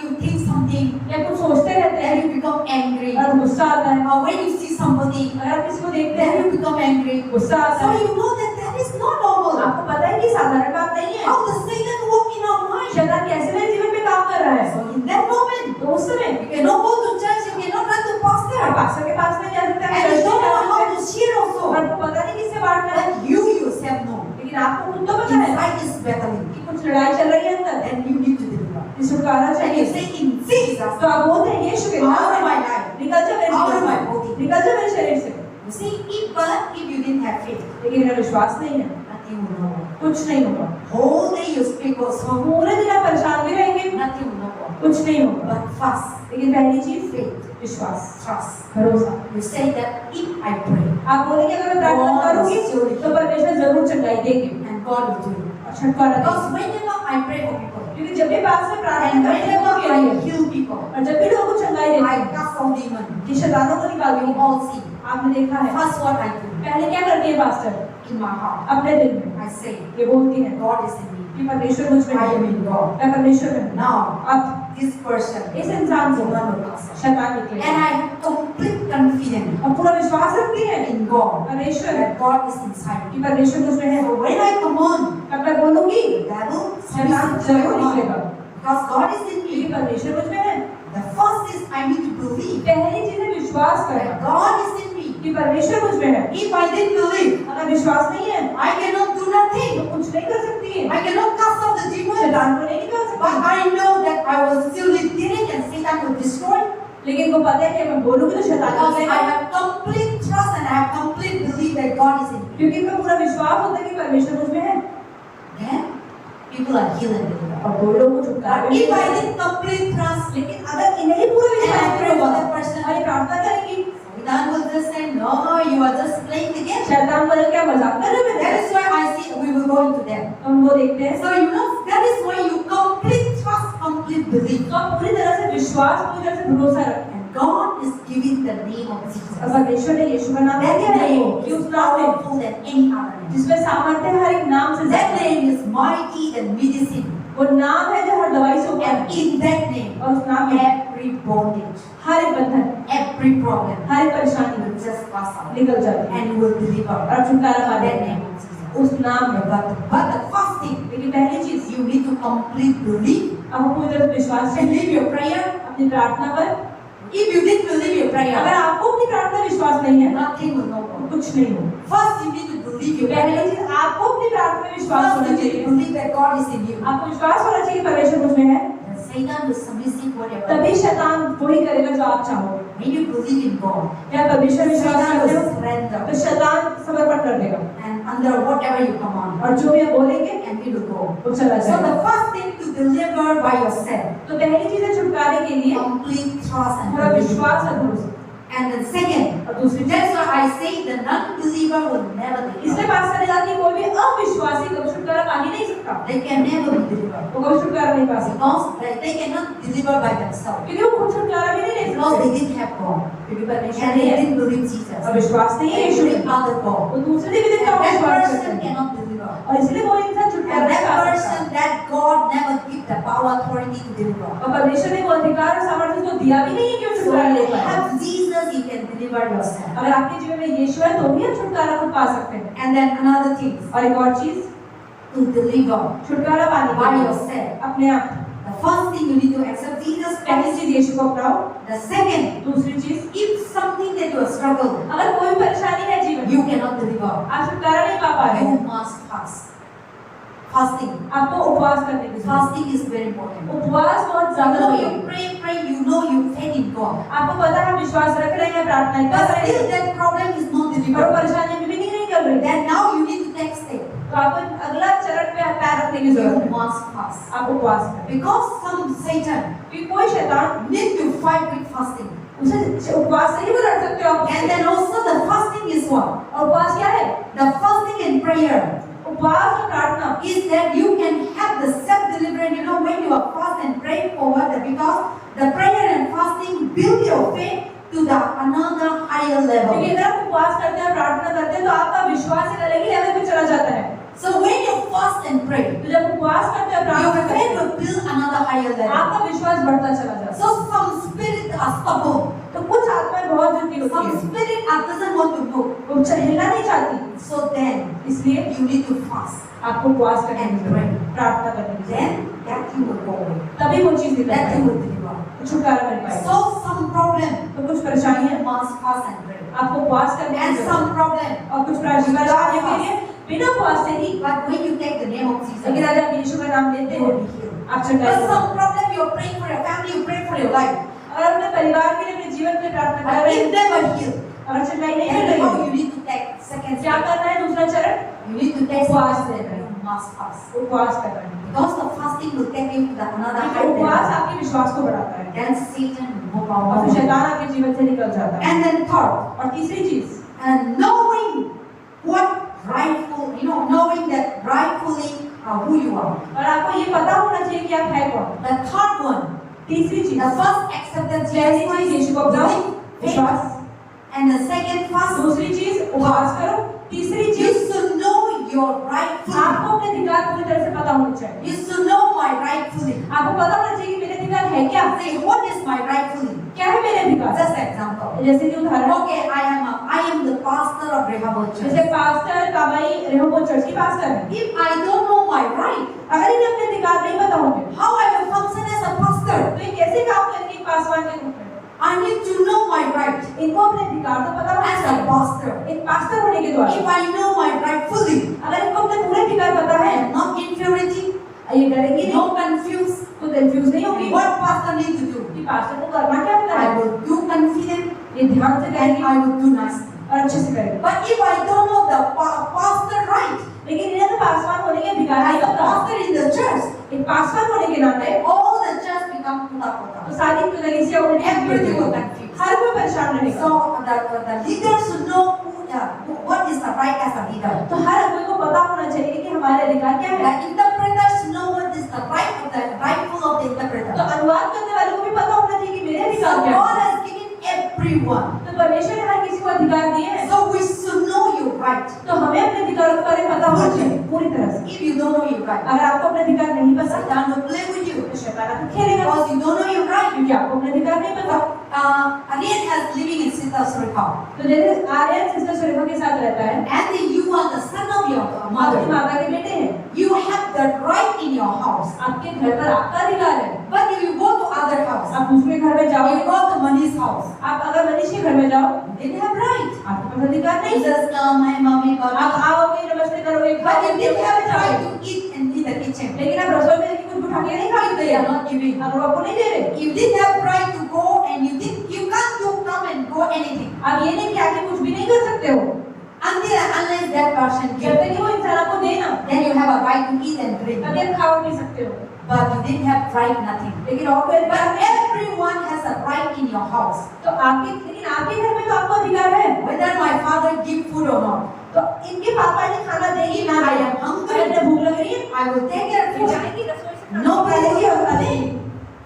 you think something या कुछ सोचते रहते हैं and you become angry. और गुस्सा आता है। Or when you see somebody, अगर आप किसी को देखते then हैं you become angry. गुस्सा आता So है, you know that is not normal. आपको पता है कि साधारण बात नहीं है। How the Satan work in our mind. शैतान कैसे मेरे जीवन में काम कर रहा है? So in that moment, तो उस समय you cannot go to church, you cannot run to आप pastor. पास्टर के पास नहीं जा सकते, आप And you चर्च don't नहीं know जा how सकते, to share also. और आपको पता नहीं किससे बांटना है, But you yourself know. लेकिन आपको खुद तो पता है Inside is battling. कि कुछ लड़ाई चल रही है अंदर, Then you need to deliver. इस छुटकारा And चाहिए। you say in Jesus, तो आप बोलते हैं यीशु के out नाम of में my life. निकल जा मेरे Out of जीवन my से, body. निकल जा मेरे शरीर से। You see, if you didn't have faith, लेकिन अगर विश्वास नहीं है, nothing will know. कुछ नहीं होगा। Whole day you speak also, पूरे दिन आप परेशान भी रहेंगे, nothing will know. कुछ नहीं होगा। But first, लेकिन पहली चीज faith, विश्वास, trust. भरोसा। You say that if I pray, आप बोलेंगे अगर मैं प्रार्थना करूंगी तो परमेश्वर जरूर चंगाई देंगे and God will do it. और छुटकारा देंगे। Because whenever I pray for people, क्योंकि जब भी बात से प्रार्थना and करते हैं whenever वो I क्या heal people, और जब भी लोगों को चंगाई देते I हैं cast out demons. कि शैतानों को निकाल You देंगे। all see. आपने देखा है First, what I do पहले क्या करती है पास्टर in my heart, अपने दिल में I say, ये बोलती है God is in me. कि परमेश्वर मुझ में I am है, in God. मैं परमेश्वर में हूँ। Now, अब this person इस इंसान से demon will cast out. शैतान And निकलेगा I have complete confidence और पूरा विश्वास रखती है in God परमेश्वर है that God is inside कि me. परमेश्वर मुझ में है। So when I come on, अब मैं बोलूंगी the devil शैतान submits जरूर to God निकलेगा because God is in क्योंकि me. परमेश्वर मुझ में है। The first is I need to believe पहली चीज है विश्वास that करना God is in me. कि परमेश्वर मुझ में है। If I didn't believe, अगर विश्वास नहीं है I cannot do nothing. तो कुछ नहीं कर सकती है, I cannot cast out the demon. शैतान को नहीं निकाल But सकती। I know that I will still be dealing and Satan will destroy. लेकिन वो पता है कि मैं बोलूंगी तो शैतान Because I निकलेगा have complete trust and I have complete belief that God is in me. क्योंकि मैं पूरा विश्वास होता है कि परमेश्वर मुझ में है Then people are healed and delivered. और वो लोगों को छुटकारा But भी if I मिलेगा। didn't complete trust, लेकिन अगर इन्हें ही पूरा and विश्वास I नहीं pray for होगा that person, और ये प्रार्थना करेंगी Satan will just say, no, you are just playing the game. शैतान बोले क्या मजाक कर रहे हो That मेरे is why I see we will go into them. तो हम वो देखते हैं So you know, that is why you complete trust, complete belief. तो आप पूरी तरह से विश्वास पूरी तरह से भरोसा रखें And God is giving the name of Jesus. और परमेश्वर ने यीशु का नाम दे That दिया है name कि is उस नाम में powerful than any other name. जिसमें सामर्थ्य है हर एक नाम से That ज्यादा। name is mighty than medicine. वो नाम है जो हर दवाई से ऊपर And है। in that name, और उस नाम में every bondage, हर एक बंधन, every problem हर एक परेशानी will just pass out. निकल जाती है And you will deliver. और छुटकारा पा That लेते name हैं of Jesus. उस नाम में। But the fasting, लेकिन पहली चीज you need to complete belief. आपको पूरी तरह विश्वास चाहिए Believe your prayer. अपनी प्रार्थना पर। If you didn't believe your अगर prayer, आपको अपनी प्रार्थना विश्वास नहीं है nothing will go wrong. कुछ नहीं हो। First, you need to believe your पहली prayer. चीज आपको अपनी प्रार्थना में विश्वास First, होना you need चाहिए। to believe that God is in you. आपको विश्वास होना चाहिए कि परमेश्वर मुझ में है, And Satan will submissive whatever. तभी शैतान वही करेगा जो आप चाहोगे। When you believe in God, या परमेश्वर में विश्वास Satan करते will हो surrender. तो शैतान समर्पण कर देगा And under whatever you command, और जो भी आप बोलेंगे and he will go. वो चला So जाएगा। the first thing to deliver by yourself, तो पहली चीज है छुटकारे के लिए complete trust and पूरा belief. विश्वास और भरोसा। And then second, और दूसरी चीज that's why I say the non-believer will never deliver. इसलिए बात करने जाती है कोई भी अविश्वासी कभी छुटकारा पा ही नहीं सकता। They can never be delivered. वो कभी छुटकारा नहीं पा सकता Because they cannot deliver by themselves. क्योंकि वो खुद छुटकारा भी नहीं ले Because सकते they didn't have God. क्योंकि परमेश्वर And नहीं they है didn't believe Jesus. और विश्वास नहीं है They यीशु believe में। other God. वो दूसरे देवी देवताओं And पर that विश्वास करते person हैं cannot deliver. और इसलिए वो इंसान छुटकारा And नहीं that पा सकता। person that God never give the power authority to deliver. और परमेश्वर ने वो अधिकार और सामर्थ्य उसको दिया भी नहीं है कि वो So छुटकारा ले you पाए। have Jesus, you can deliver yourself. अगर आपके जीवन में यीशु है तो ही आप छुटकारा खुद पा सकते हैं। And then another thing, और एक और चीज to deliver छुटकारा पाने के by लिए yourself. अपने आप The first thing you need to accept Jesus पहली Christ. चीज यीशु को अपनाओ। The second, दूसरी चीज if something that you are struggle, अगर कोई भी परेशानी है जीवन you में cannot deliver. आप छुटकारा नहीं पा रहे You हैं, must fast. Fasting. आपको उपवास करने की जरूरत Fasting is very important. है। उपवास बहुत You ज्यादा know जरूरी you है। pray, you know you faith in God. आपको पता है हम विश्वास रख रहे हैं, प्रार्थना कर But रहे still हैं, that problem is not पर delivered. परेशानी अभी भी नहीं कर रही। Then now you need to take step. तो आपको अगला चरण पे पैर रखने की जरूरत You है। must fast. आप उपवास करें Because some Satan क्योंकि कोई शैतान need to fight with fasting. उसे उपवास से ही वो लड़ सकते हो आप And उससे। then also the fasting is what? और उपवास क्या है? The fasting and prayer उपवास और प्रार्थना is that you can have the self-deliverance. You know when you are fast and pray for what? Because the prayer and fasting build your faith to the another higher क्योंकि level. अगर आप उपवास करते हैं, प्रार्थना करते हैं तो आपका विश्वास एक अलग ही लेवल पे चला जाता है। So when you fast and pray, तो जब उपवास करते हैं, your प्रार्थना करते faith हैं, will build another higher level. आपका विश्वास बढ़ता चला जाता है। So some spirits are stubborn. तो कुछ आत्माएं बहुत जल्दी होती Some है, spirit doesn't want to move. वो हिलना नहीं चाहती, So then इसलिए you need to fast. आपको उपवास करने की जरूरत है, प्रार्थना करने की जरूरत है। Then that thing will go away. तभी वो चीज निकल That thing पाएगी, will deliver. छुटकारा मिल पाएगा। So some problem तो कुछ परेशानी है, you must fast and pray. आपको उपवास करने की And जरूरत some है। problem, और कुछ परेशानी के लिए बिना उपवास से ही, but when you take the name of Jesus, लेकिन you अगर आप यीशु का नाम लेते will हो, be healed. आप But छुटकारा some पाओगे। problem you're praying for your family, you pray for your life, और अपने परिवार के लिए, अपने जीवन के लिए प्रार्थना कर but रहे it हैं, never healed. अगर छुटकाई नहीं मिल And रही now है, you need to take second क्या step. करना है? दूसरा चरण You need to take उपवास second करना step. है। You must fast. उपवास करना है। Because the fasting will take you to the another क्योंकि higher उपवास level. आपके विश्वास को बढ़ाता है Then Satan will move और फिर out. शैतान आपके जीवन से निकल जाता है। And then third, और तीसरी चीज, and knowing what rightful, knowing that rightfully who you are. और आपको ये पता होना चाहिए कि आप है कौन। The third one, तीसरी चीज, the first acceptance, पहली चीज यीशु को अपनाओ, faith, विश्वास। and the second fast, दूसरी चीज उपवास करो। तीसरी you चीज, should know your rightfully. आपको अपने अधिकार पूरी तरह से पता होना चाहिए। You should know my rightfully. आपको पता होना चाहिए कि मेरे अधिकार है क्या, Say, what is my rightfully? क्या है मेरे अधिकार। Just example. जैसे कि उदाहरण, Okay, I am the pastor of Rehoboth Church. जैसे पास्टर काबाई रेहोबोथ चर्च की पास्टर है। If I don't know my right, अगर इन्हें अपने अधिकार नहीं पता होंगे how I will function as a pastor? तो ये कैसे काम करेंगे एक पासवान के रूप में। I need to know my right इनको अपने अधिकार तो पता होना as a चाहिए pastor. एक पास्टर होने के द्वारा। If I know my right fully, अगर इनको अपने पूरे अधिकार पता I है, am not inferiority, ये डरेंगे नहीं, no confused. तो कंफ्यूज नहीं होंगे What pastor need to do? कि पास्टर को करना क्या होता I है। will do confident ये ध्यान से and करेंगे I will do nicely. और अच्छे से करेंगे। But if I don't know the pastor right, लेकिन इन्हें तो पासवान होने के अधिकार as नहीं a पता। pastor in the church, एक पासवान होने के नाते all the church become तो puta. सारी कलीसिया उल्टी Everything will होगी। confuse. हर कोई परेशान रहेगा। So the leader should know what is the right as a leader. तो हर कोई को पता होना चाहिए कि हमारे अधिकार क्या है। The interpreter should know what is the rightful of the तो interpreter. अनुवाद करने वालों को भी पता होना चाहिए कि मेरे So अधिकार क्या God है। has given everyone. तो परमेश्वर ने हर किसी को अधिकार दिए हैं। So we should know your right. तो हमें अपने अधिकारों के बारे में पता होना चाहिए पूरी तरह से। If you don't know your right, अगर आपको अपने अधिकार नहीं पता Satan will play with you तो शैतान आपको खेलेगा, because you don't know your right. क्योंकि आपको अपने अधिकार नहीं पता। Aryan has living in Sita Surikha, तो जैसे आर्यन सिस्टर सुरेखा के साथ रहता है, and then you are the son of your आपकी mother. माता के बेटे हैं, You have the right in your house. आपके घर पर आपका अधिकार है। But if you go to other house, आप दूसरे घर में जाओ, you go to Mani's house, आप अगर मनीष के घर में जाओ, you didn't have right. आपके पास अधिकार नहीं You है। just come, my mommy, आप papi. आओगे, नमस्ते करोगे, But खाओगे, you didn't have खाओगे। right to eat and in the kitchen. लेकिन आप रसोई में जाके कुछ उठा के नहीं खा If सकते, they are not giving. अगर वो आपको नहीं दे रहे, You didn't have right to go and you can't do come and go anything आप ये नहीं कि आके कुछ भी नहीं कर सकते हो, unless that person जब gives. तक कि वो इंसान आपको दे ना, Then you have a right to eat and drink. तभी आप खा और पी सकते हो। But you didn't have right nothing. लेकिन और कोई अधिकार But नहीं। everyone has a right in your house. तो लेकिन आपके घर में तो आपको अधिकार है। Whether my father give food or not. तो इनके पापा ने खाना देंगे ना I दें, am hungry. अगर इन्हें भूख लग रही है, I will take care of फिर you. जाएंगे रसोई से खाना Nobody खा लेंगे और खा will लेंगे। say,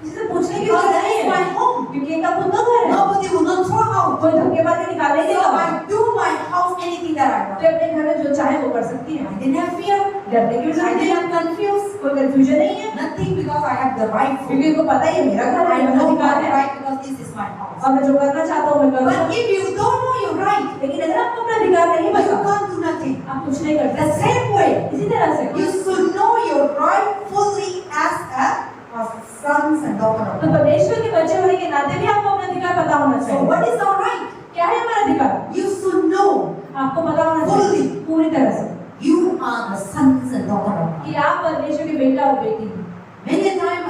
किसी से पूछने की because जरूरत that नहीं is है, my home. क्योंकि इनका खुद का घर है। Nobody will not throw out. कोई धक्के मार के निकाल नहीं So देगा। I do my house anything that I तो want. अपने घर में जो चाहे वो कर सकती है। I didn't have fear. डरने की भी I जरूरत नहीं है, didn't confused. कोई कंफ्यूजन नहीं है, Nothing because I have the right food. क्योंकि इनको पता ही है मेरा घर है, I मेरा know अधिकार my है, right because this is my house. और मैं जो करना चाहता हूँ मैं करूँगा। But if you don't know your right, लेकिन अगर आपको अपना अधिकार नहीं you पता, can't do nothing. आप कुछ नहीं कर The सकते। same way, इसी तरह से you should know your right fully as a sons and daughter of तो God. परमेश्वर के बच्चे होने के नाते भी आपको अपना अधिकार पता होना So चाहिए। what is our right? क्या है हमारा अधिकार? You should know आपको पता होना चाहिए पूरी तरह से you are the sons and daughter of God. कि आप परमेश्वर के बेटा और बेटी हैं। Many a time,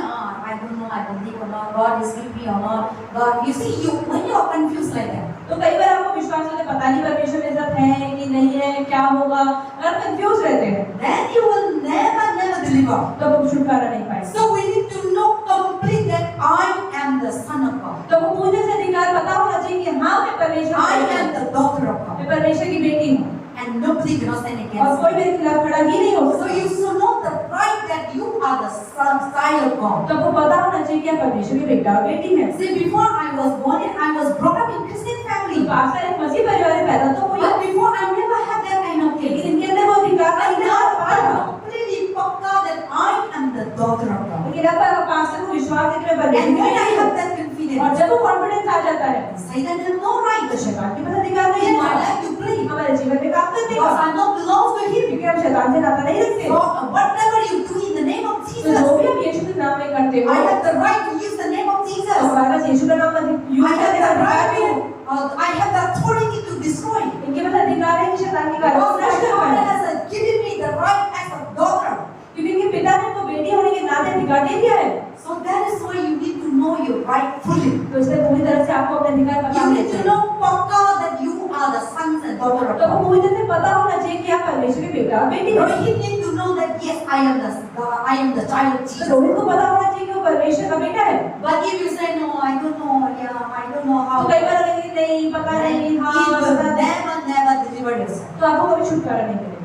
I don't know, I believe or not, God is with me or not. God, you see, when you are confused like that, तो कई बार आपको विश्वास होता है पता नहीं परमेश्वर मेरे साथ है कि नहीं है, क्या होगा, अगर कंफ्यूज रहते हैं then you will never deliver. तो आप छुटकारा नहीं पाएंगे। So we need to know complete that I am the son of God. तो वो पूरे से अधिकार पता होना चाहिए कि हाँ मैं परमेश्वर I की बेटी am हूँ, the daughter of God. मैं परमेश्वर की बेटी हूँ And nobody cannot stand और against कोई me. मेरे खिलाफ खड़ा ही नहीं हो So सकता। you should know the right that you are the son, child of God. तो आपको पता होना चाहिए कि आप परमेश्वर के बेटा और बेटी हैं। See, before I was born, I was brought up in Christian family. Pastor एक मसीह परिवार में पैदा तो हुई, But before I never had that kind of लेकिन thing. इनके अंदर वो अधिकार But नहीं now था। I'm completely pukka that I am the daughter of God. लेकिन अब पास्टर को विश्वास है कि मैं And when I परमेश्वर have that और confidence, जब वो कॉन्फिडेंस आ जाता है Satan has no right तो शैतान के पास अधिकार नहीं in my है life to play. हमारे जीवन में काम करने Because का, I not belongs to him. क्योंकि हम शैतान से नाता नहीं रखते। So whatever you do in the name of तो Jesus, जो भी हम यीशु के नाम में करते हो, I have the right to use the name of तो Jesus. हमारे पास यीशु का नाम यूज I have करने का the अधिकार right भी है। to, I have the authority to destroy. इनके पास अधिकार है कि शैतान की कार्य Because को my नष्ट कर father पाए, has given me the right as a daughter. क्योंकि इनके पिता ने इनको बेटी होने के नाते अधिकार दे दिया है। So that is why you need to know your right fully. तो इसलिए पूरी तरह से आपको अपने अधिकार पता You होने need to चाहिए। know pukka that you are the sons and daughter of तो आपको God. पूरी तरह से पता होना चाहिए कि आप परमेश्वर के बेटा और बेटी हो। Rohit need to know that yes, I am the child of तो Jesus. रोहित को पता होना चाहिए कि वो परमेश्वर का बेटा है। But if you say no, I don't know, yeah, I don't know how, तो कई बार अगर ये नहीं पता then नहीं, he हाँ will पता नहीं, never deliver yourself. तो आपको कभी छुटकारा नहीं मिलेगा।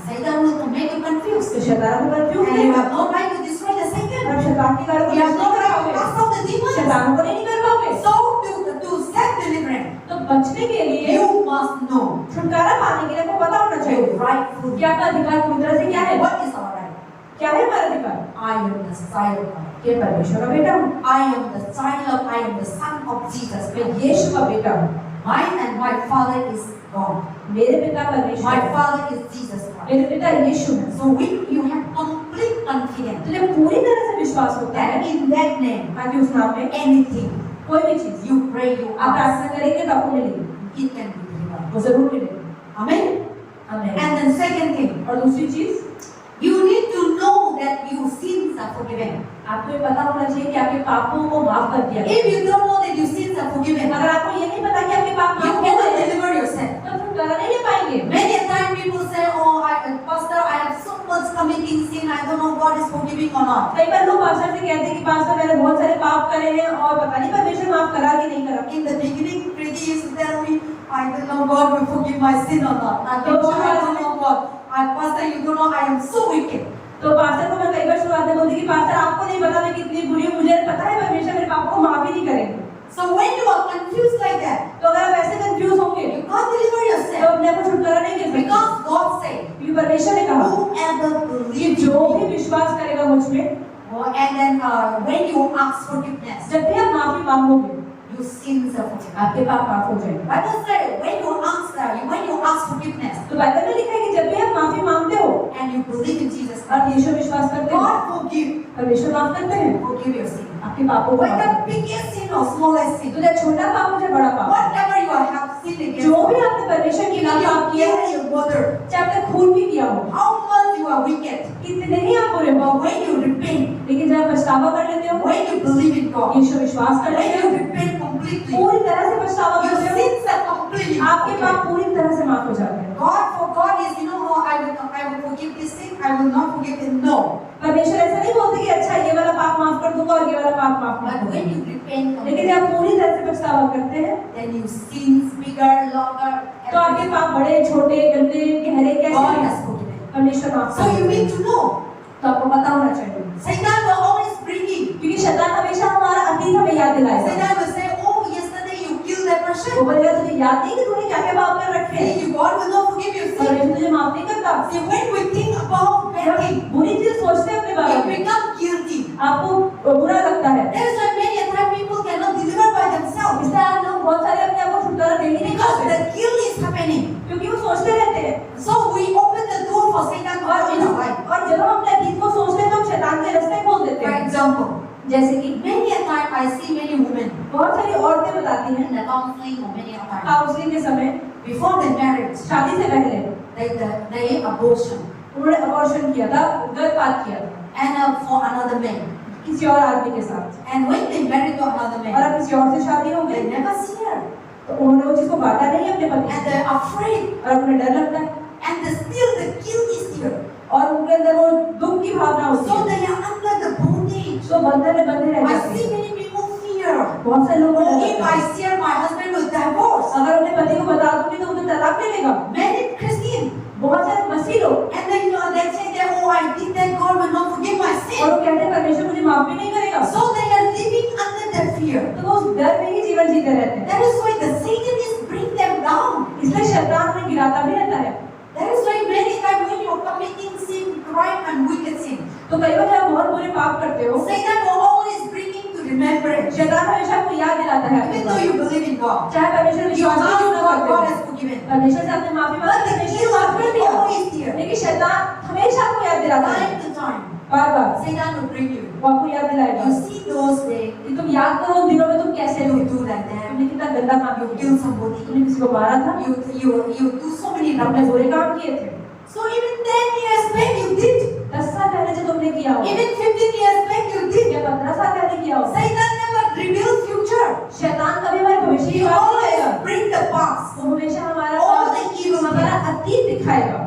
Satan will make you confused. तो शैतान को कंफ्यूज And you करेगा। have no right to destroy the Satan. आप शैतान की कार्य को You have नष्ट no नहीं कर right to पाओगे, cast out the demons. शैतान को नहीं कर पाओगे। So to self-deliverance, तो बचने के लिए you must know छुटकारा पाने के लिए आपको पता होना चाहिए your rightful. कि आपका अधिकार पूरी तरह से क्या है। What is our right? क्या है हमारा अधिकार? I am the child of God. कि परमेश्वर का बेटा हूँ, I am the son of Jesus. मैं यीशु का बेटा हूँ, Mine and my father is God. मेरे पिता परमेश्वर My है, father is Jesus Christ. मेरे पिता यीशु है। So when you have complete confidence तो जब पूरी तरह से विश्वास होता है that in that name, ताकि उस नाम में anything कोई भी चीज you pray, you आप ask, प्रार्थना करेंगे तो आपको मिलेगी, it can be delivered. वो जरूर मिलेगी। Amen. आमीन। And then second thing, और दूसरी चीज, you need to know that your sins are forgiven. आपको ये पता होना चाहिए कि आपके पापों को माफ कर दिया गया। If you don't know that your sins are forgiven, अगर आपको ये नहीं पता कि आपके पाप you माफ हो cannot गए, deliver yourself. तो छुटकारा नहीं ले पाएंगे। Many a time people say, oh, Pastor, I have so much committing sin, I don't know God is forgiving or not. कई बार लोग पास्टर से कहते हैं कि पास्टर मैंने बहुत सारे पाप करे हैं और पता नहीं परमेश्वर माफ करा कि नहीं करा। In the beginning, Preeti used to tell me, I don't know God will forgive my sin or not. I don't know God. Pastor, you don't know, I am so wicked. तो पास्टर को मैं कई बार शुरुआत में बोलती कि pastor आपको नहीं पता मैं कितनी बुरी हूँ, मुझे पता है परमेश्वर मेरे पापों को माफ ही नहीं करेंगे। So when you are confused like that, तो अगर आप ऐसे कंफ्यूज होंगे रहोगे You can't deliver तो yourself. अपने आप को छुटकारा नहीं दे सकते। Because God said, क्योंकि परमेश्वर ने कहा whoever कि believes जो in भी me. विश्वास करेगा मुझ में, And then when you ask forgiveness, जब भी आप माफी मांगोगे your sins are forgiven. आपके पाप माफ हो जाएंगे। Bible said when you ask forgiveness तो बाइबल में लिखा है कि जब भी आप माफी मांगते हो and you believe in Jesus और Christ, यीशु विश्वास करते हो, God forgive परमेश्वर माफ करते हैं your sin. आपके पापों को। Whether biggest sin or smallest sin, तो चाहे छोटा पाप हो चाहे बड़ा पाप, whatever you have sinned against, जो भी आपने परमेश्वर के खिलाफ पाप किया है, your mother, चाहे आपने खून भी किया हो, how much you are wicked, कितने ही आप बुरे हो, but when you repent, लेकिन जब आप पछतावा कर लेते हो, when you believe in God, यीशु विश्वास कर when लेते you हो, repent completely, पूरी तरह से पछतावा your करते हो, sins are completely आपके forgiven. पाप पूरी तरह से माफ हो जाते हैं। God is, I will forgive this sin, I will not forgive it. No. परमेश्वर ऐसा नहीं बोलते कि अच्छा ये वाला पाप माफ कर दूंगा और ये वाला पाप माफ But कर when दूंगा, you repent, लेकिन जब आप पूरी तरह से पछतावा करते हैं then you sins bigger, longer, तो आपके पाप बड़े छोटे गंदे गहरे कैसे God हैं, has forgiven. परमेश्वर माफ So कर you देते need हैं। to know. तो आपको पता होना चाहिए, Satan will always bring in. क्योंकि शैतान हमेशा हमारा अतीत हमें याद दिलाएगा। Satan will say, oh, yesterday you killed that वो person. बोलेगा तुझे याद नहीं कि तूने क्या क्या पाप कर रखे हैं, See, God will not forgive you. See, परमेश्वर तुझे माफ नहीं करता। see, when we think about bad thing, बुरी चीज सोचते हैं अपने बारे we में, become guilty. आपको बुरा लगता है, That is why many a time people cannot deliver by themselves. इसलिए आज लोग बहुत सारे अपने आप को छुटकारा दे ही नहीं Because पाते, the guilt is happening. क्योंकि वो सोचते रहते हैं। So we open the door for Satan to come in our life. और जब हम अपने अतीत को सोचते हैं तो हम शैतान के रास्ते खोल देते For हैं। example, जैसे कि many a time I see many women बहुत सारी औरतें बताती हैं in the counseling or many a time counselling के समय, before the marriage, शादी से पहले they abortion उन्होंने अबॉर्शन किया था, गर्भपात किया था and for another man. किसी और आदमी के साथ, And when they married to another और man, अब किसी और से शादी हो they गई never see her. तो उन्होंने वो चीज को बांटा नहीं अपने पति And से, they're afraid. और उन्हें डर लगता है And still the guilt is here. और उनके अंदर वो दुख की भावना होती So है, they are under the bondage. तो बंधन में बंधे रह I जाते see हैं। many people fear. बहुत सारे लोगों को Oh, डर if लगता I है, see her, my husband will divorce. अगर अपने पति को बता दूंगी तो उन्हें तलाक मिलेगा। Many Christian. बहुत सारे मसीह लोग, And then they say that, oh, I think that God will not forgive my और sin. वो कहते हैं परमेश्वर मुझे माफ भी नहीं करेगा, So they are living under that fear. तो वो उस डर में ही जीवन जीते रहते हैं। That is why the Satan is bring them down. इसलिए शैतान उन्हें गिराता भी रहता है। That is why many times when you are committing sin, crime and wicked sin, तो कई बार जब आप बहुत बुरे पाप करते हो, Satan will always bring you to remembrance. शैतान हमेशा आपको याद दिलाता है आपके Even though पाप। you believe in God, चाहे परमेश्वर you विश्वास ask क्यों ना God, करते God हो, has forgiven. परमेश्वर से आपने माफी But मांगी, the परमेश्वर guilt माफ कर will दिया, always here. लेकिन शैतान हमेशा आपको याद दिलाता है, Time to time, bar bar Satan will bring you. वो आपको याद दिलाएगा You see those days, कि तुम याद करो उन दिनों में तुम कैसे you थे, do like that. तुमने कितना गंदा काम You किया, kill somebody. तुमने किसी को मारा था, You do so many अपने wrong बुरे things. काम किए थे। So even 10 years back you did. 10 साल पहले जो तुमने किया हो, Even 15 years back you did. या 15 साल पहले किया हो, Satan never reveals future. शैतान कभी हमारे भविष्य He की बात नहीं always करेगा, bring the past. वो हमेशा हमारा All the evil हमारा अतीत दिखाएगा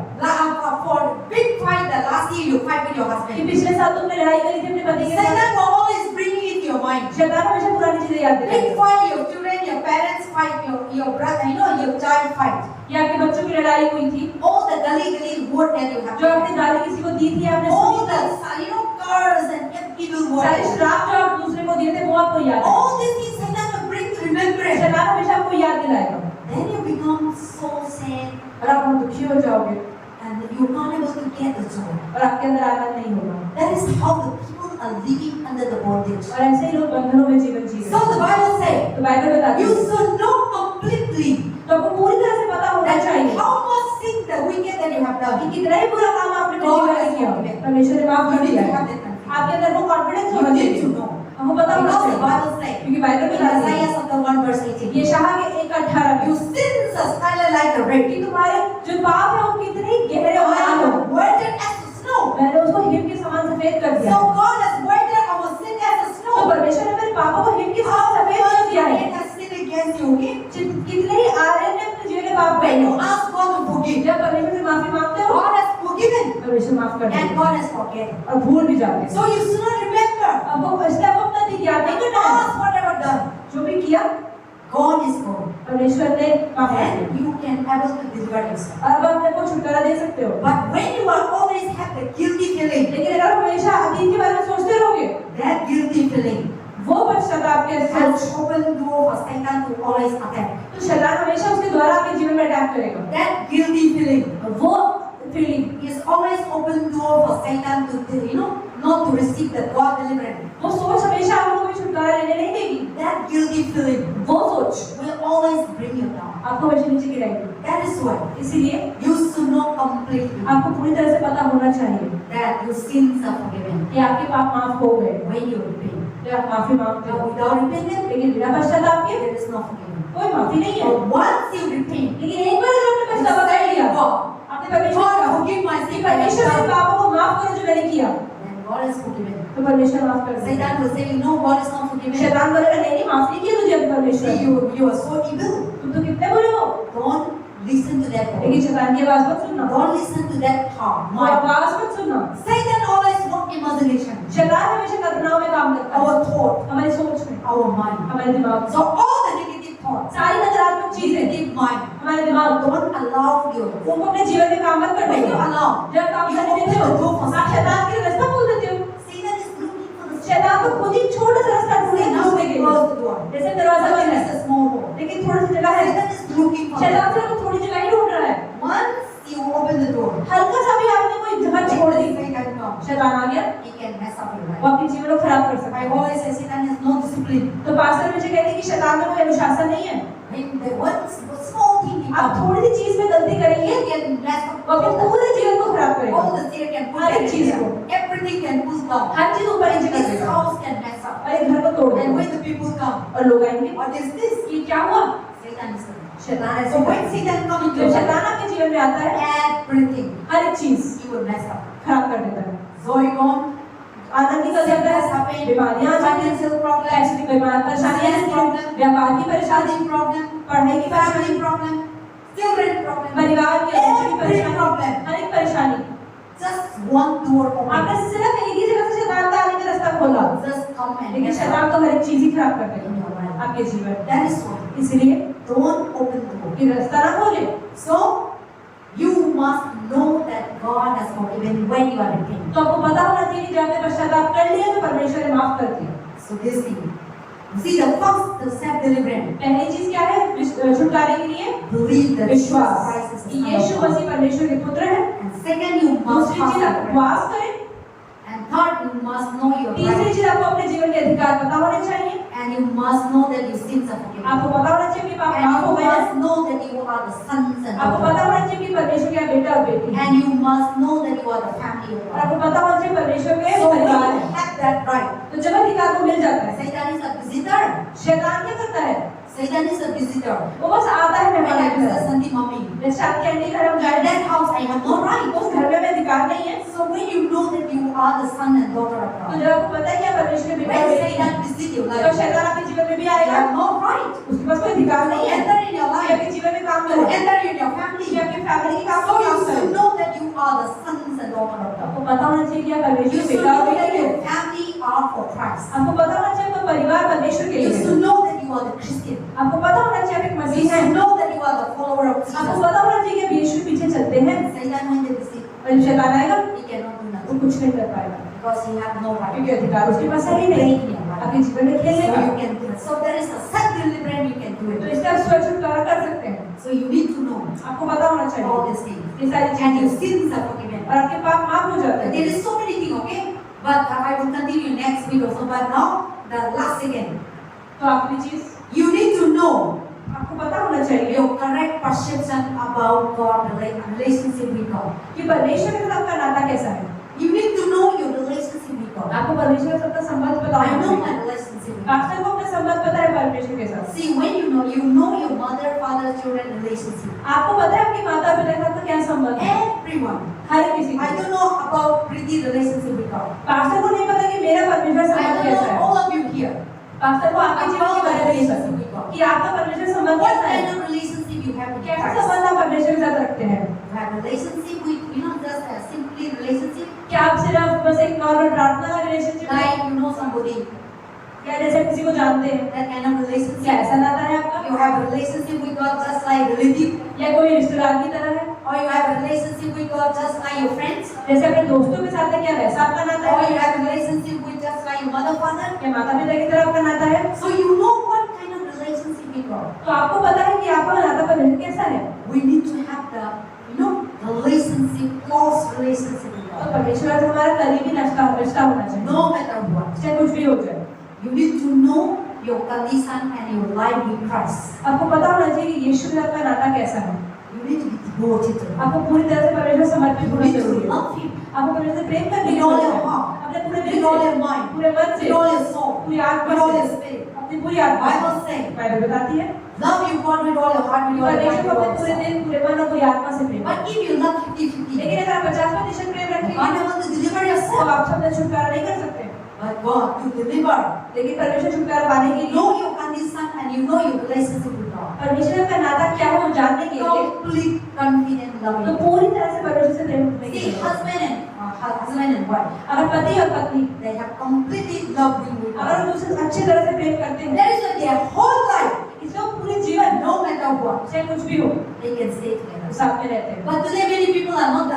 for big fight the last year you fight with your कि husband. पिछले साल तुमने लड़ाई करी थी अपने पति के साथ। Satan will always bring it to your mind. शैतान हमेशा पुरानी चीजें याद Big दिलाएगा, fight, your children, your parents fight, your brother, your child fight. या आपके बच्चों की लड़ाई हुई थी, All the gully word that you have. जो आपने गाली किसी को दी थी, आपने All सुनी the थी, curse and evil सारे words. श्राप जो आप दूसरे को दिए थे वो आपको याद है। All these things Satan will bring to remembrance. शैतान हमेशा आपको याद दिलाएगा Then you become so sad और आप बहुत दुखी हो जाओगे and you're not able to get the joy. और आपके अंदर आनंद नहीं होगा, That is how the people are living under the bondage. और ऐसे ही लोग बंधनों में जीवन जी रहे So हैं। the Bible says, तो बाइबल बताती you है, should know completely तो आपको पूरी तरह से पता होना that चाहिए how much sin the wicked that you have कि done. कितना ही बुरा काम आपने अपने जीवन में किया हो, परमेश्वर ने माफ कर You need दिया to है। have that confidence. आपके अंदर वो कॉन्फिडेंस होना You need चाहिए, to know. हमको पता होना Because the चाहिए, Bible says, क्योंकि बाइबल in बताती है, Isaiah chapter 1 verse 18, ये शाह के 1:18 your sins are scarlet like the red. कि तुम्हारे जो पाप है वो कितने गहरे और I लाल हो, am whiter as the snow. मैंने उसको हिम के समान सफेद कर दिया। So God has whited our sin as the तो snow. परमेश्वर ने मेरे पापों को हिम के How समान सफेद कर दिया है। much has sinned against you, okay? कितने ही आर्यन ने अपने जीवन में पाप When किए, you ask God to forgive, जब परमेश्वर से माफी मांगते हो, God has forgiven परमेश्वर माफ कर and देता है God has forgiven. और भूल भी जाते हैं। So you should not remember. अब इसलिए आपको अपना दिन याद नहीं करना है, Past whatever done, जो भी किया God is God. परमेश्वर ने माफ कर दिया, And you can able to deliver yourself. और अब आप अपने को छुटकारा दे सकते हो। But when you are always have the guilty feeling, लेकिन अगर आप हमेशा अतीत के बारे में सोचते रहोगे, that guilty feeling वो पश्चाताप के has opened door for Satan to always attack. तो तो शैतान हमेशा उसके द्वारा आपके जीवन में अटैक करेगा। That guilty feeling वो feeling is always open door for Satan to, not to receive the God deliverance. वो सोच हमेशा आपको कोई छुटकारा लेने नहीं देगी। That guilty feeling वो सोच will always bring you down. आपको हमेशा नीचे गिराएगी। That is why इसीलिए you should know completely आपको पूरी तरह से पता होना चाहिए that your sins are forgiven कि आपके पाप माफ हो गए when you repent. जब आप माफी मांगते Now, हो। without repentance, लेकिन बिना पश्चाताप के there is no forgiveness. कोई माफी नहीं है। But once you repent, लेकिन एक बार जब आपने पछतावा कर लिया, आपने परमेश्वर God का forgive my कि sin, परमेश्वर मेरे पापों को माफ करो जो मैंने किया, then God is forgiven. तो परमेश्वर माफ कर देगा। Satan will say, no, God is not forgiven. शैतान बोलेगा नहीं माफ नहीं किया तुझे अब परमेश्वर। See, you are so evil. तुम तो कितने बुरे हो। Don't listen to that लेकिन voice. शैतान की आवाज मत सुनना। Don't listen to that thought. वो आवाज मत सुनना। Satan always work imagination. शैतान हमेशा कल्पनाओं में काम करता है। Our thought, हमारी सोच में, our mind. हमारे दिमाग में। So all the negative thoughts, सारी नकारात्मक चीजें negative mind, हमारे दिमाग में, don't allow you. उनको अपने जीवन में काम मत करने When you दो। allow, जब काम you करने open देते the हो, door for आप शैतान के लिए रास्ता खोल देते हो। Satan is looking for the शैतान तो खुद ही छोटा सा रास्ता ढूंढ Satan घुसने के लिए। close the door. जैसे दरवाजा Satan बंद है, is a small door. लेकिन थोड़ी सी जगह है। Satan is looking for शैतान सिर्फ थोड़ी जगह ही ढूंढ रहा है। Once you open the door, हल्का सा भी आपने कोई जगह छोड़ दी, Satan comes. शैतान आ गया, He can mess up your वो life. आपके जीवन को खराब कर सकता I है। always say Satan has no discipline. तो पास्टर मुझे कहते हैं कि शैतान में कोई अनुशासन नहीं है। When the one small thing he आप comes, थोड़ी सी चीज में गलती करेंगे, he can mess वो up अपने पूरे जीवन को खराब करेगा। all the fear can pull हर एक down. चीज को, Everything can pull down. हर चीज ऊपर नीचे कर This देगा house can mess up. और एक घर को तोड़ And देगा। when the people come, और लोग आएंगे, what is this? ये क्या हुआ? Satan is coming. शैतान ऐसे So करता when है। Satan comes into जब your life, शैतान आपके जीवन में आता है, everything हर एक चीज he will mess up. खराब कर देता है। Joy gone, आनंद निकल जाता है, बीमारियां आ जाती हैं, financial problem, ऐसी बीमार परेशानियां आती हैं, व्यापार की परेशानी, study problem, पढ़ाई की family परेशानी, problem, children problem, परिवार की बच्चों की every परेशानी, problem. हर एक परेशानी। Just one door open. आपने सिर्फ एक ही जगह से शैतान का आने का रास्ता खोला, Just come and लेकिन mess up शैतान तो हर एक चीज ही खराब कर in देगा your life. आपके जीवन में। That is why इसलिए don't open the door. ये रास्ता ना खोले। So you must know that God has forgiven when you are repenting. तो आपको पता होना चाहिए कि जब आपने पश्चाताप कर लिया तो परमेश्वर ने माफ कर दिया। So this thing. See the first, the self-deliverance. पहली चीज क्या है छुटकारे के लिए? Believe that Jesus विश्वास Christ is the कि Son of यीशु God. मसीह परमेश्वर के पुत्र है। And second, you must दूसरी चीज fast. उपवास करें। And third, you must know your तीसरी rights. चीज आपको अपने जीवन के अधिकार पता होने चाहिए। And you must know that your sins are forgiven. आपको पता होना चाहिए कि पाप And माफ हो you गए हैं। must know that you are the sons and आपको पता daughters. होना चाहिए कि परमेश्वर का बेटा और बेटी है। And you must know that you are the family of और God. आपको पता होना चाहिए परमेश्वर के So when परिवार you है। have that right, तो जब अधिकार को मिल जाता है, Satan is a visitor. शैतान क्या करता है? Satan is a visitor. वो बस आता है When मेहमान I की was a तरह। Sunday mommy, जैसे आपके आंटी घर हम in जाए, that house I have no right. उस घर में हमें अधिकार नहीं है। So when you know that you are the son and daughter of तो God, जब आपको पता है कि आप परमेश्वर के बेटा और when बेटी हैं, Satan visits your तो life, शैतान आपके जीवन में भी you आएगा। have no right उसके पास कोई अधिकार to नहीं है enter in your कि life, आपके जीवन में काम to करे, enter in your family. कि आपके फैमिली की काम So you करे। should know that you are the sons and daughter of God. आपको पता होना चाहिए कि आप परमेश्वर You के should बेटा और know that बेटी your हो। family are for Christ. आपको पता होना चाहिए आपका परिवार परमेश्वर के You लिए है। should know that you are the Christian. आपको पता होना चाहिए आप एक You मसीह हैं। should know that you are the follower of आपको Jesus. पता होना चाहिए कि आप यीशु के पीछे चलते हैं। Satan when they visit, और जब शैतान आएगा, he cannot do वो nothing कुछ नहीं कर पाएगा, because he has no right. क्योंकि अधिकार उसके पास है ही नहीं आपके जीवन में खेलने So का। you can do it. So there is a self-deliverance you can do तो it. इसका आप स्वयं छुटकारा कर सकते हैं। So you need to know आपको पता होना all चाहिए these things. ये सारी And your चीजें, sins are forgiven. और आपके पाप माफ हो जाते There हैं। is so many things, okay? But I will continue next week also. But now, the last second, तो आखिरी चीज you need to know आपको पता होना चाहिए your correct perception about God, relationship with God. कि परमेश्वर के साथ आपका नाता कैसा है। You need to know your relationship with God. आपको परमेश्वर के साथ का संबंध पता I होना know चाहिए। my relationship with God. Pastor को अपना संबंध पता है परमेश्वर के साथ। See, when you know your mother, father, children relationship. आपको पता है आपके माता पिता के साथ का क्या संबंध है। Everyone. हर किसी I को। don't know about Preeti relationship with God. Pastor को नहीं पता कि मेरा परमेश्वर से I संबंध don't कैसा know है। all of you here. Pastor को आपके जीवन के बारे में नहीं पता कि आपका परमेश्वर से संबंध What कैसा kind है। of relationship you have with कैसा Christ? संबंध आप परमेश्वर के साथ रखते हैं। You have relationship with, just a simply relationship. क्या आप सिर्फ बस एक नॉर्मल प्रार्थना का रिलेशनशिप है, Like you know somebody, या जैसे किसी को जानते हैं, that kind of क्या relationship. ऐसा नाता है आपका, You have a relationship with God just like relative. या कोई रिश्तेदार की तरह है, Or you have a relationship with God just like your friends. जैसे अपने दोस्तों के साथ है, क्या वैसा आपका नाता Or है, you have a relationship with just like your mother, father. या माता पिता की तरह आपका नाता है। So you know what kind of relationship with God. तो आपको पता है कि समझता होना चाहिए, no matter what. चाहे कुछ भी हो जाए। You need to know your condition and your life with Christ. आपको पता होना चाहिए कि यीशु में आपका नाता कैसा है। You need to be devoted to Him. आपको पूरी तरह से परमेश्वर से समर्पित You होना need to जरूरी है। love Him आपको परमेश्वर से प्रेम करने with की all जरूरत your है। heart, अपने पूरे दिल with all से, your mind, पूरे मन से, with all your soul, पूरी आत्मा with all से, your spirit. अपनी पूरी आत्मा Bible से। says, बाइबल बताती है love you God with all your heart, with all your mind, परमेश्वर with को all अपने your पूरे soul. दिल, पूरे मन और पूरी आत्मा से प्रेम But करें। if you love 50-50, लेकिन अगर आप 50% प्रेम you रखेंगे can't able to deliver तो yourself. आप अपना छुटकारा नहीं कर सकते। But God to deliver. लेकिन परमेश्वर छुटकारा पाने के लिए Know your condition and you know your relationship with God. परमेश्वर का नाता क्या है वो जानने के लिए Complete confident तो loving. पूरी तरह से परमेश्वर से प्रेम करने की See, जरूरत है। husband and wife, अगर पति और पत्नी they have completely loved you with अगर God. वो दूसरे से अच्छी तरह से प्रेम करते हैं That is why their whole life, इसलिए वो पूरे जीवन no matter what, चाहे कुछ भी हो they can stay वो together. साथ में रहते हैं। But today many people are not,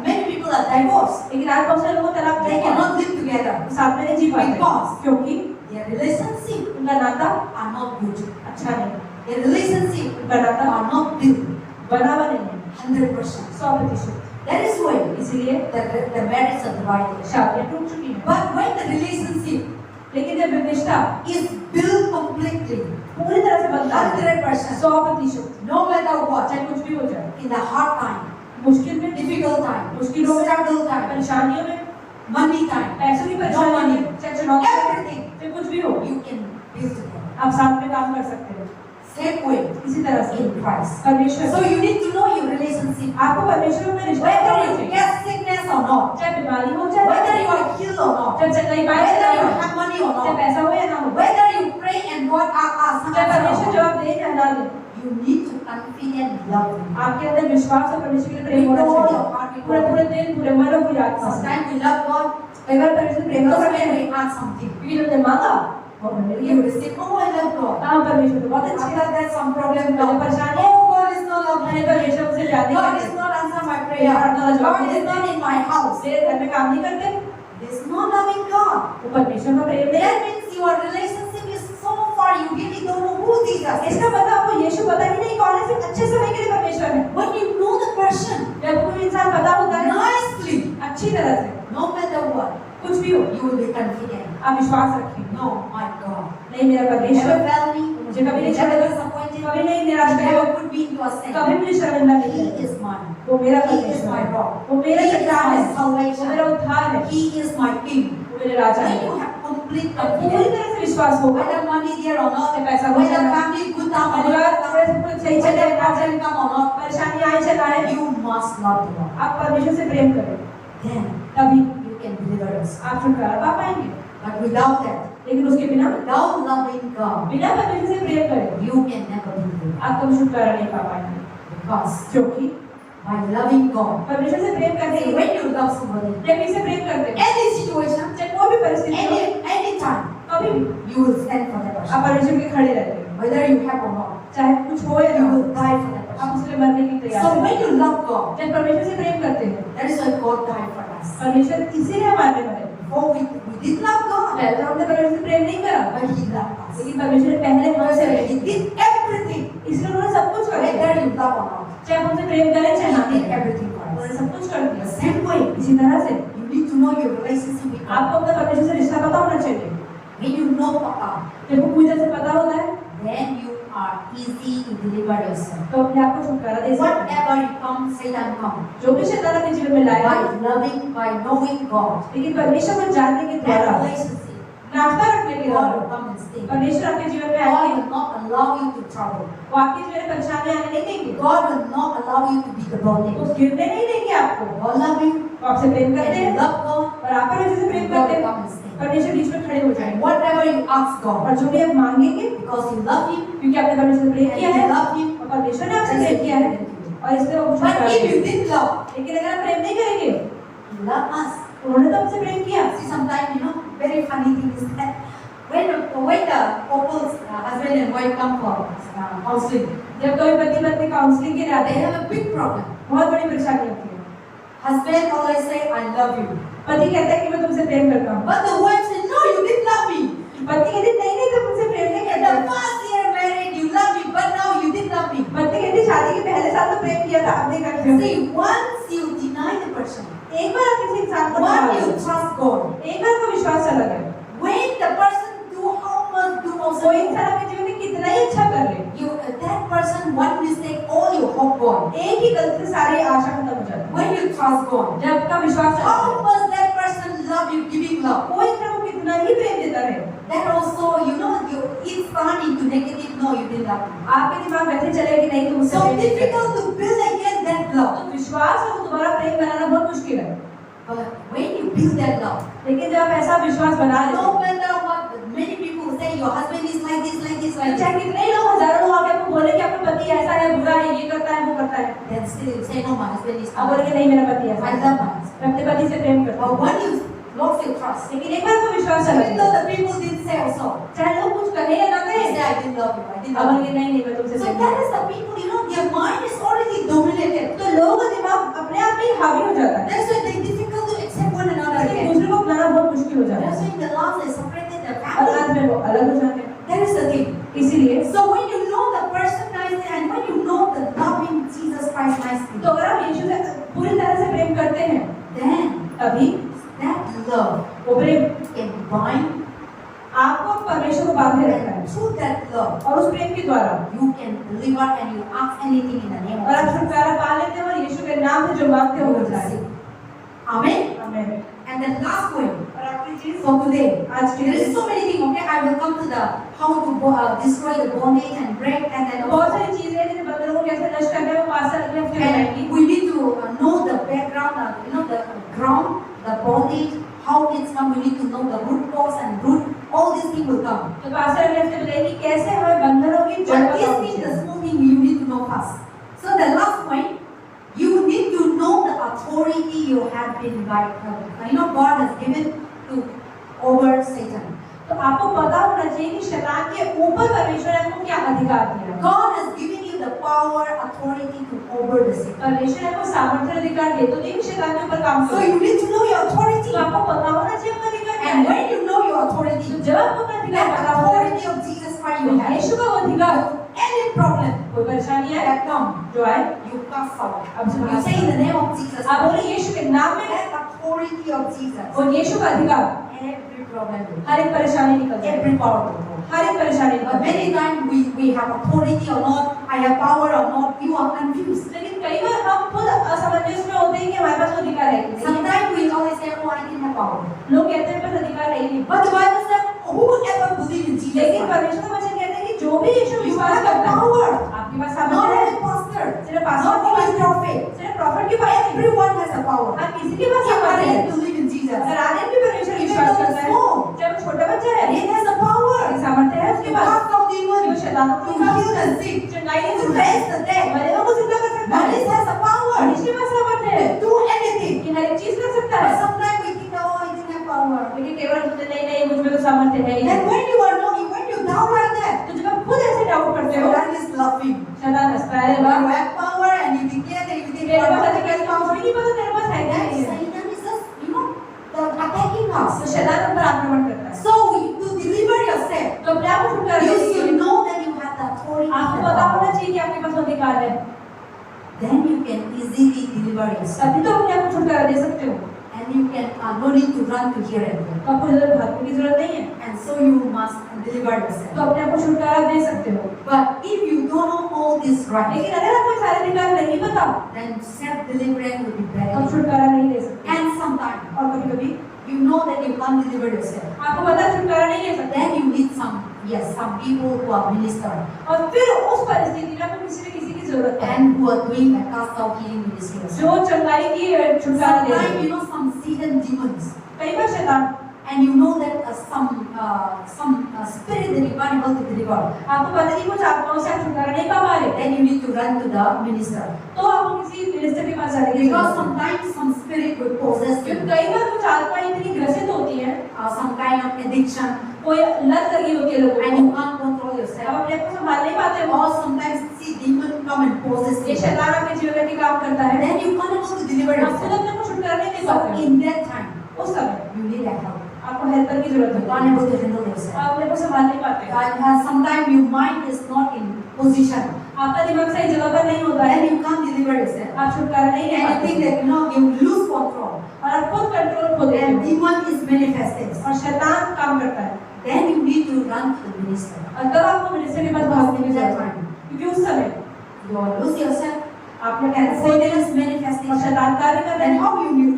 many people are divorced. लेकिन आज बहुत सारे लोग तलाक They नहीं cannot live together वो साथ में नहीं जी पाते Because- क्योंकि their relationship उनका नाता are not good. अच्छा नहीं है, Their relationship उनका नाता are not built बना हुआ नहीं है 100%. 100%। That is why इसीलिए the marriage are divided. शादियाँ टूट चुकी हैं। But when the relationship लेकिन जब रिश्ता is built completely पूरी तरह से बनता है 100%, 100%, no matter what, चाहे कुछ भी हो जाए, in the hard time, मुश्किल में, difficult time, मुश्किलों में, struggle time, परेशानियों में, money time, पैसों की परेशानी में, चाहे चुनौती everything, चाहे कुछ भी हो, you can build together. आप साथ में काम कर सकते हो। Same way इसी तरह से in Christ. परमेश्वर So you need to know your relationship. आपको परमेश्वर में रिश्ता Whether होना you चाहिए, get sickness or not, चाहे बीमारी हो चाहे whether you are healed or not, चाहे चंगाई पाए whether चाहे you ना हो, have money or चाहे not, पैसा हो या ना हो, whether you pray and God asks चाहे परमेश्वर जवाब दे या ना दे, you need to confidently love Him. आपके अंदर विश्वास और परमेश्वर के प्रेम With होना all चाहिए, your heart, with पूरे all पूरे दिल, पूरे मन और पूरी आत्मा से। Sometimes we love God कई बार परमेश्वर से प्रेम तो because करते when हैं, we ask something, क्योंकि हमने मांगा और हमने लिया। you receive, oh I love God. हाँ परमेश्वर तो बहुत अच्छे After that some problem पहले comes. परेशानी Oh God is not loving मैंने me. परमेश्वर से प्यार नहीं God करते, is not answer my prayer. God is not in my house. मेरे घर में काम नहीं करते, This is not loving God. वो परमेश्वर का प्रेम नहीं है। That means your relationship is so far you really don't know who Jesus is. इसका मतलब आपको यीशु पता ही नहीं कौन है, सिर्फ अच्छे समय के लिए परमेश्वर है। When you know the person जब कोई इंसान पता होता है nicely, अच्छी तरह से, no matter what, कुछ भी हो, you will be confident. आप विश्वास रखें, No, my God. नहीं मेरा Never परमेश्वर fail me. मुझे कभी नहीं Never छोड़ेगा, disappointed कभी me. नहीं निराश करेगा, Never put me into a sin. कभी मुझे शर्मिंदा नहीं He करेगा। is mine. वो मेरा He is परमेश्वर my है, rock. वो मेरा He is चट्टान my है, वो मेरा salvation. उद्धार है, He is my king. वो मेरे राजा When है। you have complete पूरी confidence, तरह से विश्वास होगा, whether money there or not, चाहे पैसा हो whether या ना, family good time or परिवार not, थोड़े से कुछ सही चले whether ना चले, problem come or not, परेशानी आए चला है, you must love the Lord. आप परमेश्वर से प्रेम करें, Then तभी you can deliver us. आप छुटकारा पा पाएंगे। But without that, लेकिन उसके बिना, without loving God, बिना परमेश्वर से प्रेम करे, you can never be delivered. आप कभी छुटकारा नहीं पा पाएंगे, Because क्योंकि by loving God, परमेश्वर से प्रेम करने see, के when you love somebody, जब इसे प्रेम करते हैं, any situation, चाहे कोई भी परिस्थिति हो, any time, कभी भी you will stand for that आप person. परमेश्वर के खड़े रहते हैं, Whether you have or not, चाहे कुछ हो या you ना हो, will die for that आप person. उसके लिए मरने के लिए तैयार So हैं। when you love God, जब परमेश्वर से प्रेम करते हैं, that is why God died for us. परमेश्वर इसीलिए हमारे मरे। Before we did love God, पहले तो हमने परमेश्वर से प्रेम नहीं करा, but He loved us. लेकिन परमेश्वर ने पहले हमसे He प्रेम किया, did everything. इसलिए उन्होंने सब कुछ कर दिया, Whether you love or not, चाहे हम उनसे प्रेम करें चाहे ना He did करें, everything for उन्होंने us. सब कुछ कर दिया। The same way, इसी तरह से you need to know your relationship with God. आपको अपने परमेश्वर से रिश्ता पता होना चाहिए। When you know Papa, जब वो पूरी तरह से पता होता है, then you are easy to deliver yourself. तो अपने आप को छुटकारा दे सकते हैं। Whatever you come, Satan come. जो भी शैतान अपने जीवन में लाएगा, By loving, by knowing God, लेकिन परमेश्वर को जानने के that द्वारा, relationship, नाश्ता रखने के God द्वारा, will come and stay. परमेश्वर आपके जीवन में God आएंगे, will not allow you to trouble. वो आपके जीवन में परेशानी आने नहीं देंगे, God will not allow you to be the वो bondage. गिरने नहीं देंगे आपको। God love you, वो आपसे प्रेम करते and you हैं love God, और आप परमेश्वर से प्रेम and करते God will हैं, come and stay. परमेश्वर बीच में खड़े हो And जाएंगे whatever you ask और God, जो भी आप मांगेंगे, because you love Him, क्योंकि आपने परमेश्वर से प्रेम and किया you है love Him, और परमेश्वर ने आपसे that's प्रेम it. किया है और इसलिए वो कुछ But कर if you देंगे। didn't love, लेकिन अगर आप प्रेम नहीं करेंगे, you love us. उन्होंने तो हमसे प्रेम किया। See, sometimes, very funny thing is that when the couples, husband and wife come for counseling, जब कोई पति पत्नी काउंसलिंग के लिए आते they हैं, have a big problem. बहुत बड़ी परेशानी होती है। Husband always say, I love you. पति कहता है कि मैं तुमसे प्रेम करता हूँ, But the wife say, no, you didn't love me. पति कहती नहीं नहीं तुम मुझसे प्रेम नहीं In करता। the first year married, you love me, but now you didn't love me. पति कहती शादी के पहले साल तो प्रेम किया था, अब नहीं करते हो। See, once you deny the person, एक बार आप किसी इंसान को once मानो, you trust God, एक चला गया। When the person do how much do also, कोई इंसान अपने जीवन में कितना ही अच्छा कर ले, that person one mistake all your hope gone. एक ही गलती से सारी आशा खत्म हो जाती है। When you trust God, जब आपका विश्वास how much that person love you, giving love. कोई इंसान को कितना ही प्रेम देता है, That also it's turning to negative. No, you didn't love me. आपके दिमाग वैसे चले कि नहीं तुम मुझसे So प्रेम नहीं करते। difficult to build again that love. तो विश्वास और दोबारा प्रेम बनाना बहुत मुश्किल है। But when you build that love, लेकिन जब आप ऐसा विश्वास बना लेते no हो, matter what many people say, your husband is like this, like this, like चाहे this, कितने ही लोग हजारों लोग आके आपको बोले कि आपका पति ऐसा है, बुरा है, ये करता है, वो करता है, then still you say, no, my husband is आप बोले like कि नहीं मेरा पति ऐसा I है, love my husband. मैं अपने पति से प्रेम करता But हूँ। when you lost your trust, लेकिन एक बार आपको विश्वास चला even गया, though the people didn't say also, चाहे लोग कुछ कहे या ना they कहे, say, I didn't love you, I didn't आप love बोले you. नहीं नहीं मैं तुमसे So प्रेम that करता is the people, their mind is already dominated. हूँ। तो लोगों का दिमाग अपने आप में ही हावी हो जाता है, That's why they difficult to accept one another इसलिए again. दूसरे को अपनाना बहुत मुश्किल हो जाता That's है, why in the last they separated their और family. अंत में वो अलग हो जाते हैं। That is the thing. इसीलिए So when you know the person nicely and when you know the loving Jesus Christ nicely, तो अगर आप यीशु से पूरी तरह से प्रेम करते हैं, then तभी that love वो प्रेम can bind, आपको परमेश्वर को बांधे रखता है, and through that love और उस प्रेम के द्वारा you can deliver and you ask anything in the name और आप of Jesus. छुटकारा पा लेते हैं और यीशु के नाम से जो मांगते हो You वो will जाए। receive. Amen. आमीन। And the last point और आखिरी चीज for today. आज के There is दिन so many things. Okay, I will come to the how to destroy the bondage and break and then बहुत also, सारी चीजें हैं जिन्हें बंधनों को कैसे नष्ट करना है वो पास अगले हफ्ते में आएंगी। and we need to know the background, the ground, the bondage, how it's come. We need to know the root cause and root. All these things will come. तो पास अगले हफ्ते बताएंगे कैसे हमें बंधनों की जड़ But पता this होनी thing, the चाहिए। small thing, you need to know first. So the last point, you need to know the authority you have been by. God has given to over Satan. तो आपको पता होना चाहिए कि शैतान के ऊपर परमेश्वर ने आपको क्या अधिकार दिया है। God has given you the power, authority to over the Satan. परमेश्वर ने आपको सामर्थ्य और अधिकार दे तो नहीं शैतान के ऊपर काम So करो। you need to know your authority. तो आपको पता होना चाहिए आपका अधिकार क्या And है। when you know your authority, तो जब आपको अपना अधिकार that पता होगा, authority of Jesus Christ तो you have. यीशु का वो अधिकार, Any problem कोई परेशानी है that come, जो आए, you cast out. अब से You say in the name of Jesus. आप बोले यीशु के नाम में That authority of Jesus. और यीशु का अधिकार, Every problem will हर एक परेशानी निकल जाए, every power will go. हर एक परेशानी But निकल जाए। many times we have authority or not, I have power or not, you are confused. लेकिन कई बार हम खुद असमंजस में होते हैं कि हमारे पास वो अधिकार है कि नहीं। Sometimes we always say, oh, I didn't have power. लोग कहते हैं बस अधिकार है ही नहीं। But the Bible says, whoever believes in Jesus लेकिन Christ, परमेश्वर का वचन कहता है कि जो भी यीशु you विश्वास have the करता है, power. आपके पास Not सामर्थ्य है। only pastor, सिर्फ not पास्टर के only पास, prophet. सिर्फ प्रॉफिट के पास नहीं। Everyone has the power. हर किसी के पास If सामर्थ्य है। I believe in Jesus, अगर आदमी भी परमेश्वर Even विश्वास though करता है, small, जब वो छोटा बच्चा है, he has the power ये सामर्थ्य है उसके to पास, cast out कि वो demons, शैतानों to को heal the sick, चंगाई दे to सकता है, raise the dead. मरे हुए को जिंदा कर सकता But है। he has the power मनुष्य के पास सामर्थ्य है to do anything. कि हर एक चीज कर सकता But है। sometimes we think, oh, I didn't have power. लेकिन केवल सोचते नहीं नहीं मुझ में तो सामर्थ्य है ही Then नहीं। when you are knowing, when you doubt like that, तो जब आप खुद ऐसे डाउट करते हो, Satan is laughing. शैतान हंसता है, You वाह, have power and you declare that you think तेरे you are पास not अधिकार having है, मुझे power. नहीं पता तेरे पास है क्या Then नहीं है। Satan is just, attacking us. तो शैतान हम पर आक्रमण करता है। So to deliver yourself, तो अपने आप को छुटकारा you देने के should लिए know that you have the authority. आपको and पता होना power. चाहिए कि आपके पास अधिकार है, Then you can easily deliver yourself. तभी तो अपने आप को छुटकारा दे सकते हो। And you can no need to run to here and there. तो आपको इधर भागने की जरूरत नहीं है, And so you must deliver तो yourself. अपने आप को छुटकारा दे सकते हो। But if you don't know all this right, लेकिन अगर आपको ये सारे अधिकार नहीं पता, then self-deliverance will be तो better. आप छुटकारा नहीं ले सकते। And sometimes और कभी कभी you know that you can't deliver yourself. आपको पता है छुटकारा नहीं ले सकते, Then you need some people who are ministers और फिर उस परिस्थिति में आपको किसी न किसी की जरूरत है and who are doing a cast out healing ministry. जो चंगाई की छुटकारा दे। Sometimes some seasoned demons, कई बार शैतान, and you know that some spirit that you can't able to deliver. आपको पता नहीं कुछ आत्माओं से आप छुटकारा नहीं पा रहे, Then you need to run to the minister तो आपको किसी मिनिस्टर के पास जाने की because जरूरत है। sometimes some spirit will possess you. क्योंकि कई बार कुछ आत्माएं इतनी ग्रसित होती हैं, Some kind of addiction, कोई लत लगी होती है लोगों and को, you can't control आप yourself. अपने आप को संभाल नहीं पाते हो, Or sometimes see demon come and possess ये you. शैतान आपके जीवन में काम करता है, Then you can't able to deliver आप खुद yourself. अपने को छुटकारा नहीं दे So पाते हो। in that time, उस समय you need a help. आपको हेल्पर की जरूरत You है, can't able to handle yourself. आप अपने को संभाल नहीं पाते हो, And sometimes your mind is not in position. आपका दिमाग सही जगह पर नहीं होता है, Then you can't deliver yourself. आप छुटकारा नहीं ले And you पाते think that you lose control. और आप खुद कंट्रोल खो देते and हो demon is manifested. और शैतान काम करता है, Then you need to run to the minister. और तब आपको मिनिस्टर के पास भागने की जरूरत है, क्योंकि उस समय You will lose yourself आपने and कैसे Satan is और manifesting. शैतान कार्य कर रहे Then हैं,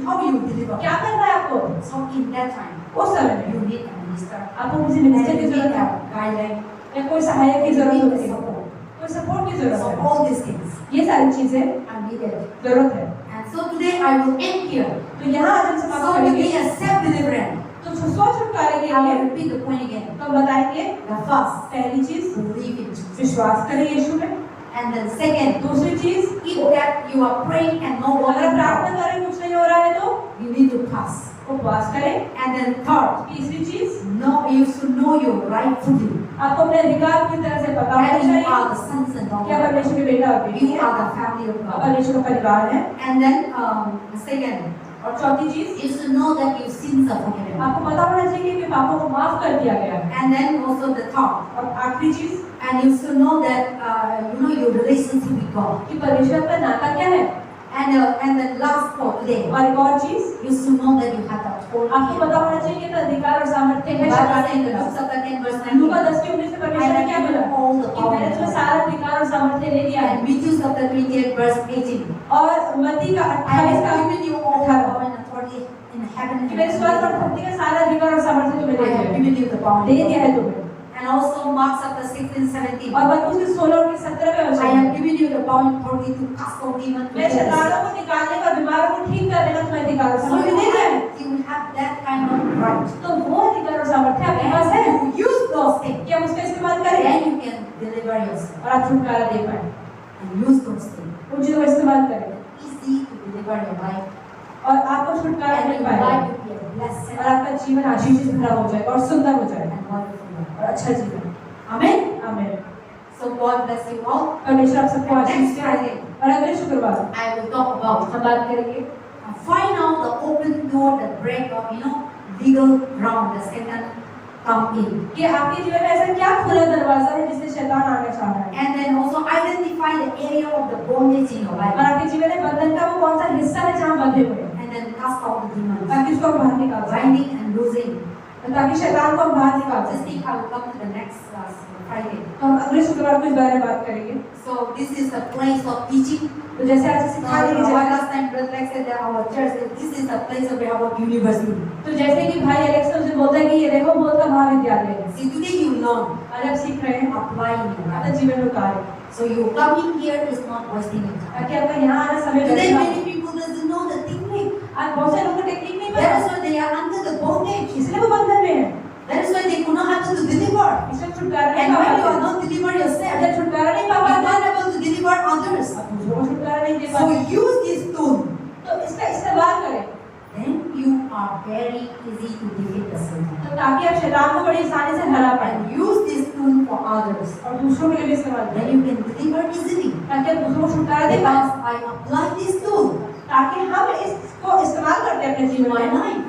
how you deliver? क्या करना है आपको So in that time, उस समय में you need a minister. आपको किसी And मिनिस्टर you की need जरूरत है a guideline. या कोई सहायक की You जरूरत need होती a है, support. कोई सपोर्ट की जरूरत So है, all these things ये सारी चीजें are needed. जरूरत है। And so today I will end here. तो यहाँ आज हम समाप्त So to करेंगे, be a self-deliverance, तो स्व छुटकारे के I will लिए repeat the point again. तो हम बताएंगे, The first, पहली चीज believe in Jesus. विश्वास करें यीशु में, And then second, दूसरी चीज if that you are praying and no अगर working प्रार्थना out, करें कुछ नहीं हो रहा है तो you need to fast. उपवास करें। And then third, तीसरी चीज you should know your right footing. आपको अपने अधिकार पूरी तरह से पता होना That you चाहिए are the sons and क्या daughters. परमेश्वर के बेटा और बेटी You है, are the family of और God. परमेश्वर का परिवार है। And then second, और चौथी चीज, you should know that your sins are forgiven. आपको पता होना चाहिए कि पापों को माफ कर दिया गया है। And then also the third, और आखिरी चीज and you should know that your relationship with God. कि परमेश्वर का नाता क्या है। And then last for today, और एक और चीज, you should know that you have the आपको पता होना चाहिए कि अधिकार और सामर्थ्य है शैतान के खिलाफ। लूका 10:19 में परमेश्वर ने क्या बोला कि मैंने तुम्हें सारा अधिकार और सामर्थ्य दे दिया है। And Matthew chapter 28 verse 18. और मत्ती का I 28 का have given you all 18 power and authority in heaven कि and मेरे स्वर्ग और earth. धरती का सारा अधिकार और सामर्थ्य तुम्हें I दे have दिया है, given you the power. दे दिया है तुम्हें। And also Mark chapter 16, 17. और मत्ती के 16 और 17 में I वचन have given you the power and authority to cast out demons. मैं शैतानों को निकालने का, बीमारों को ठीक करने का तुम्हें अधिकार और So सामर्थ्य you दे दिया है। have that kind of right. तो वो अधिकार और सामर्थ्य आपके पास है And you use those things. कि हम उसका इस्तेमाल करें Then you can deliver yourself. और आप छुटकारा दे पाए। And use those things. उन चीजों का इस्तेमाल करें Easy to deliver your life. और आपको छुटकारा And मिल your पाएगा life will be a blessed और आपका जीवन आशीषित भरा हो जाए और सुंदर हो जाए and wonderful life. और अच्छा जीवन। Amen. आमीन। So God bless you all. परमेश्वर आप सबको आशीष Next दे। Friday, और अगले शुक्रवार I will talk about हम बात करेंगे find out the open door, the break of legal ground that Satan come in, कि आपके जीवन में ऐसा क्या खुला दरवाजा है जिससे शैतान आना चाह रहा है and then also identify the area of the bondage in your और life, आपके जीवन में बंधन का वो कौन सा हिस्सा है जहाँ बंधे हुए हैं, and then cast out the demons, ताकि उसको हम बाहर निकाल सकें, binding and loosing. ताकि शैतान को हम बाहर निकाल This सकें। thing I will come to the next Friday. तो हम अगले शुक्रवार को इस बारे में बात करेंगे। So this is the place of teaching. तो जैसे आज सिखाने की जगह, Last time Brother Alex said that our church, this is the place of our university. तो जैसे कि भाई एलेक्स मुझे बोलता है कि ये देखो बोल का महाविद्यालय है। See, today you learn, आज आप सीख रहे हैं apply in your अपने life. जीवन में उतारें, So you coming here is not wasting your time. ताकि आपका यहाँ आना समय Today व्यर्थ ना many people doesn't know the technique. हो। आज बहुत से लोगों को टेक्निक नहीं That is पता, why they are under the bondage. इसलिए वो बंधन में है, That is why they could not able to deliver. इसलिए छुटकारा नहीं And पा when you are पाते, not deliver yourself, जब छुटकारा नहीं पा you are पाते not able to deliver others. दूसरों को छुटकारा नहीं दे So पाते, use this tool. तो इसका इस्तेमाल करें Then you are very easy to defeat the Satan. तो ताकि आप शैतान को बड़ी आसानी से हरा पाएं And use this tool for others. और दूसरों के लिए भी इस्तेमाल Then करें you can deliver easily. ताकि आप दूसरों को छुटकारा दे पाएं, Because I apply this tool ताकि हम इसको इस्तेमाल करते हैं अपने in जीवन my में, life.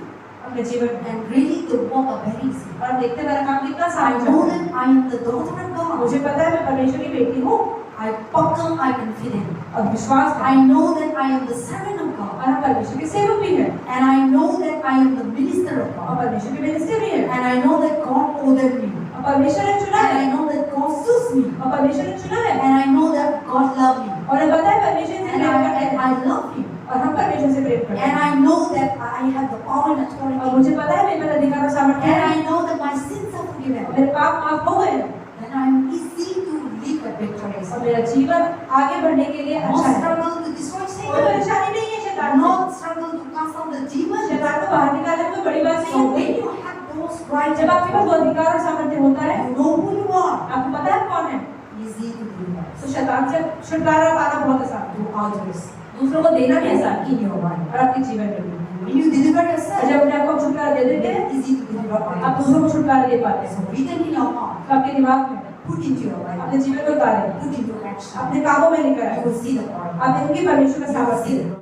अपने जीवन में, And really the work of very easy. और आप देखते हैं मेरा काम कितना I आसान know है। that I am the daughter of God. मुझे पता है मैं परमेश्वर की बेटी हूँ I पक्का I can fit in. और विश्वास है I know that I am the servant of God. और हम परमेश्वर के सेवक भी हैं And I know that I am the minister of और God. परमेश्वर के मिनिस्टर भी हैं And I know that God ordered me. और परमेश्वर ने चुना And है I know that God suits me. और परमेश्वर ने चुना है And I know that God loves me. और हमें पता है परमेश्वर से And प्रेम करते I हैं love Him. और हम परमेश्वर से प्रेम करते And हैं I know that I have the power and और authority. मुझे पता है मेरे पास अधिकार और सामर्थ्य And है I know that my sins are forgiven. और मेरे पाप माफ हो गए हैं Then I am easy to live a victorious और life. मेरा जीवन आगे बढ़ने के लिए No अच्छा है, struggle to destroy कोई Satan. परेशानी नहीं है शैतान No से, struggle to cast out the demons. शैतान को बाहर निकालने में कोई बड़ी बात So नहीं when है। you have those rights, जब आपके पास वो अधिकार और सामर्थ्य होता है, you know who you are. आपको पता है कौन है, Easy to deliver तो शैतान से छुटकारा पाना बहुत आसान है, to others दूसरों को देना भी आसान है in your life. और आपके जीवन में भी। When you deliver और yourself, जब अपने आप को छुटकारा दे देते हैं, it's easy to deliver आप others. दूसरों को छुटकारा दे पाते हैं। So written in your heart, तो आपके दिमाग में, put into your life, अपने जीवन में उतारें, put into action. अपने कामों में लेकर You आए, will see the power. आप देखेंगे परमेश्वर का You will see सामर्थ्य। the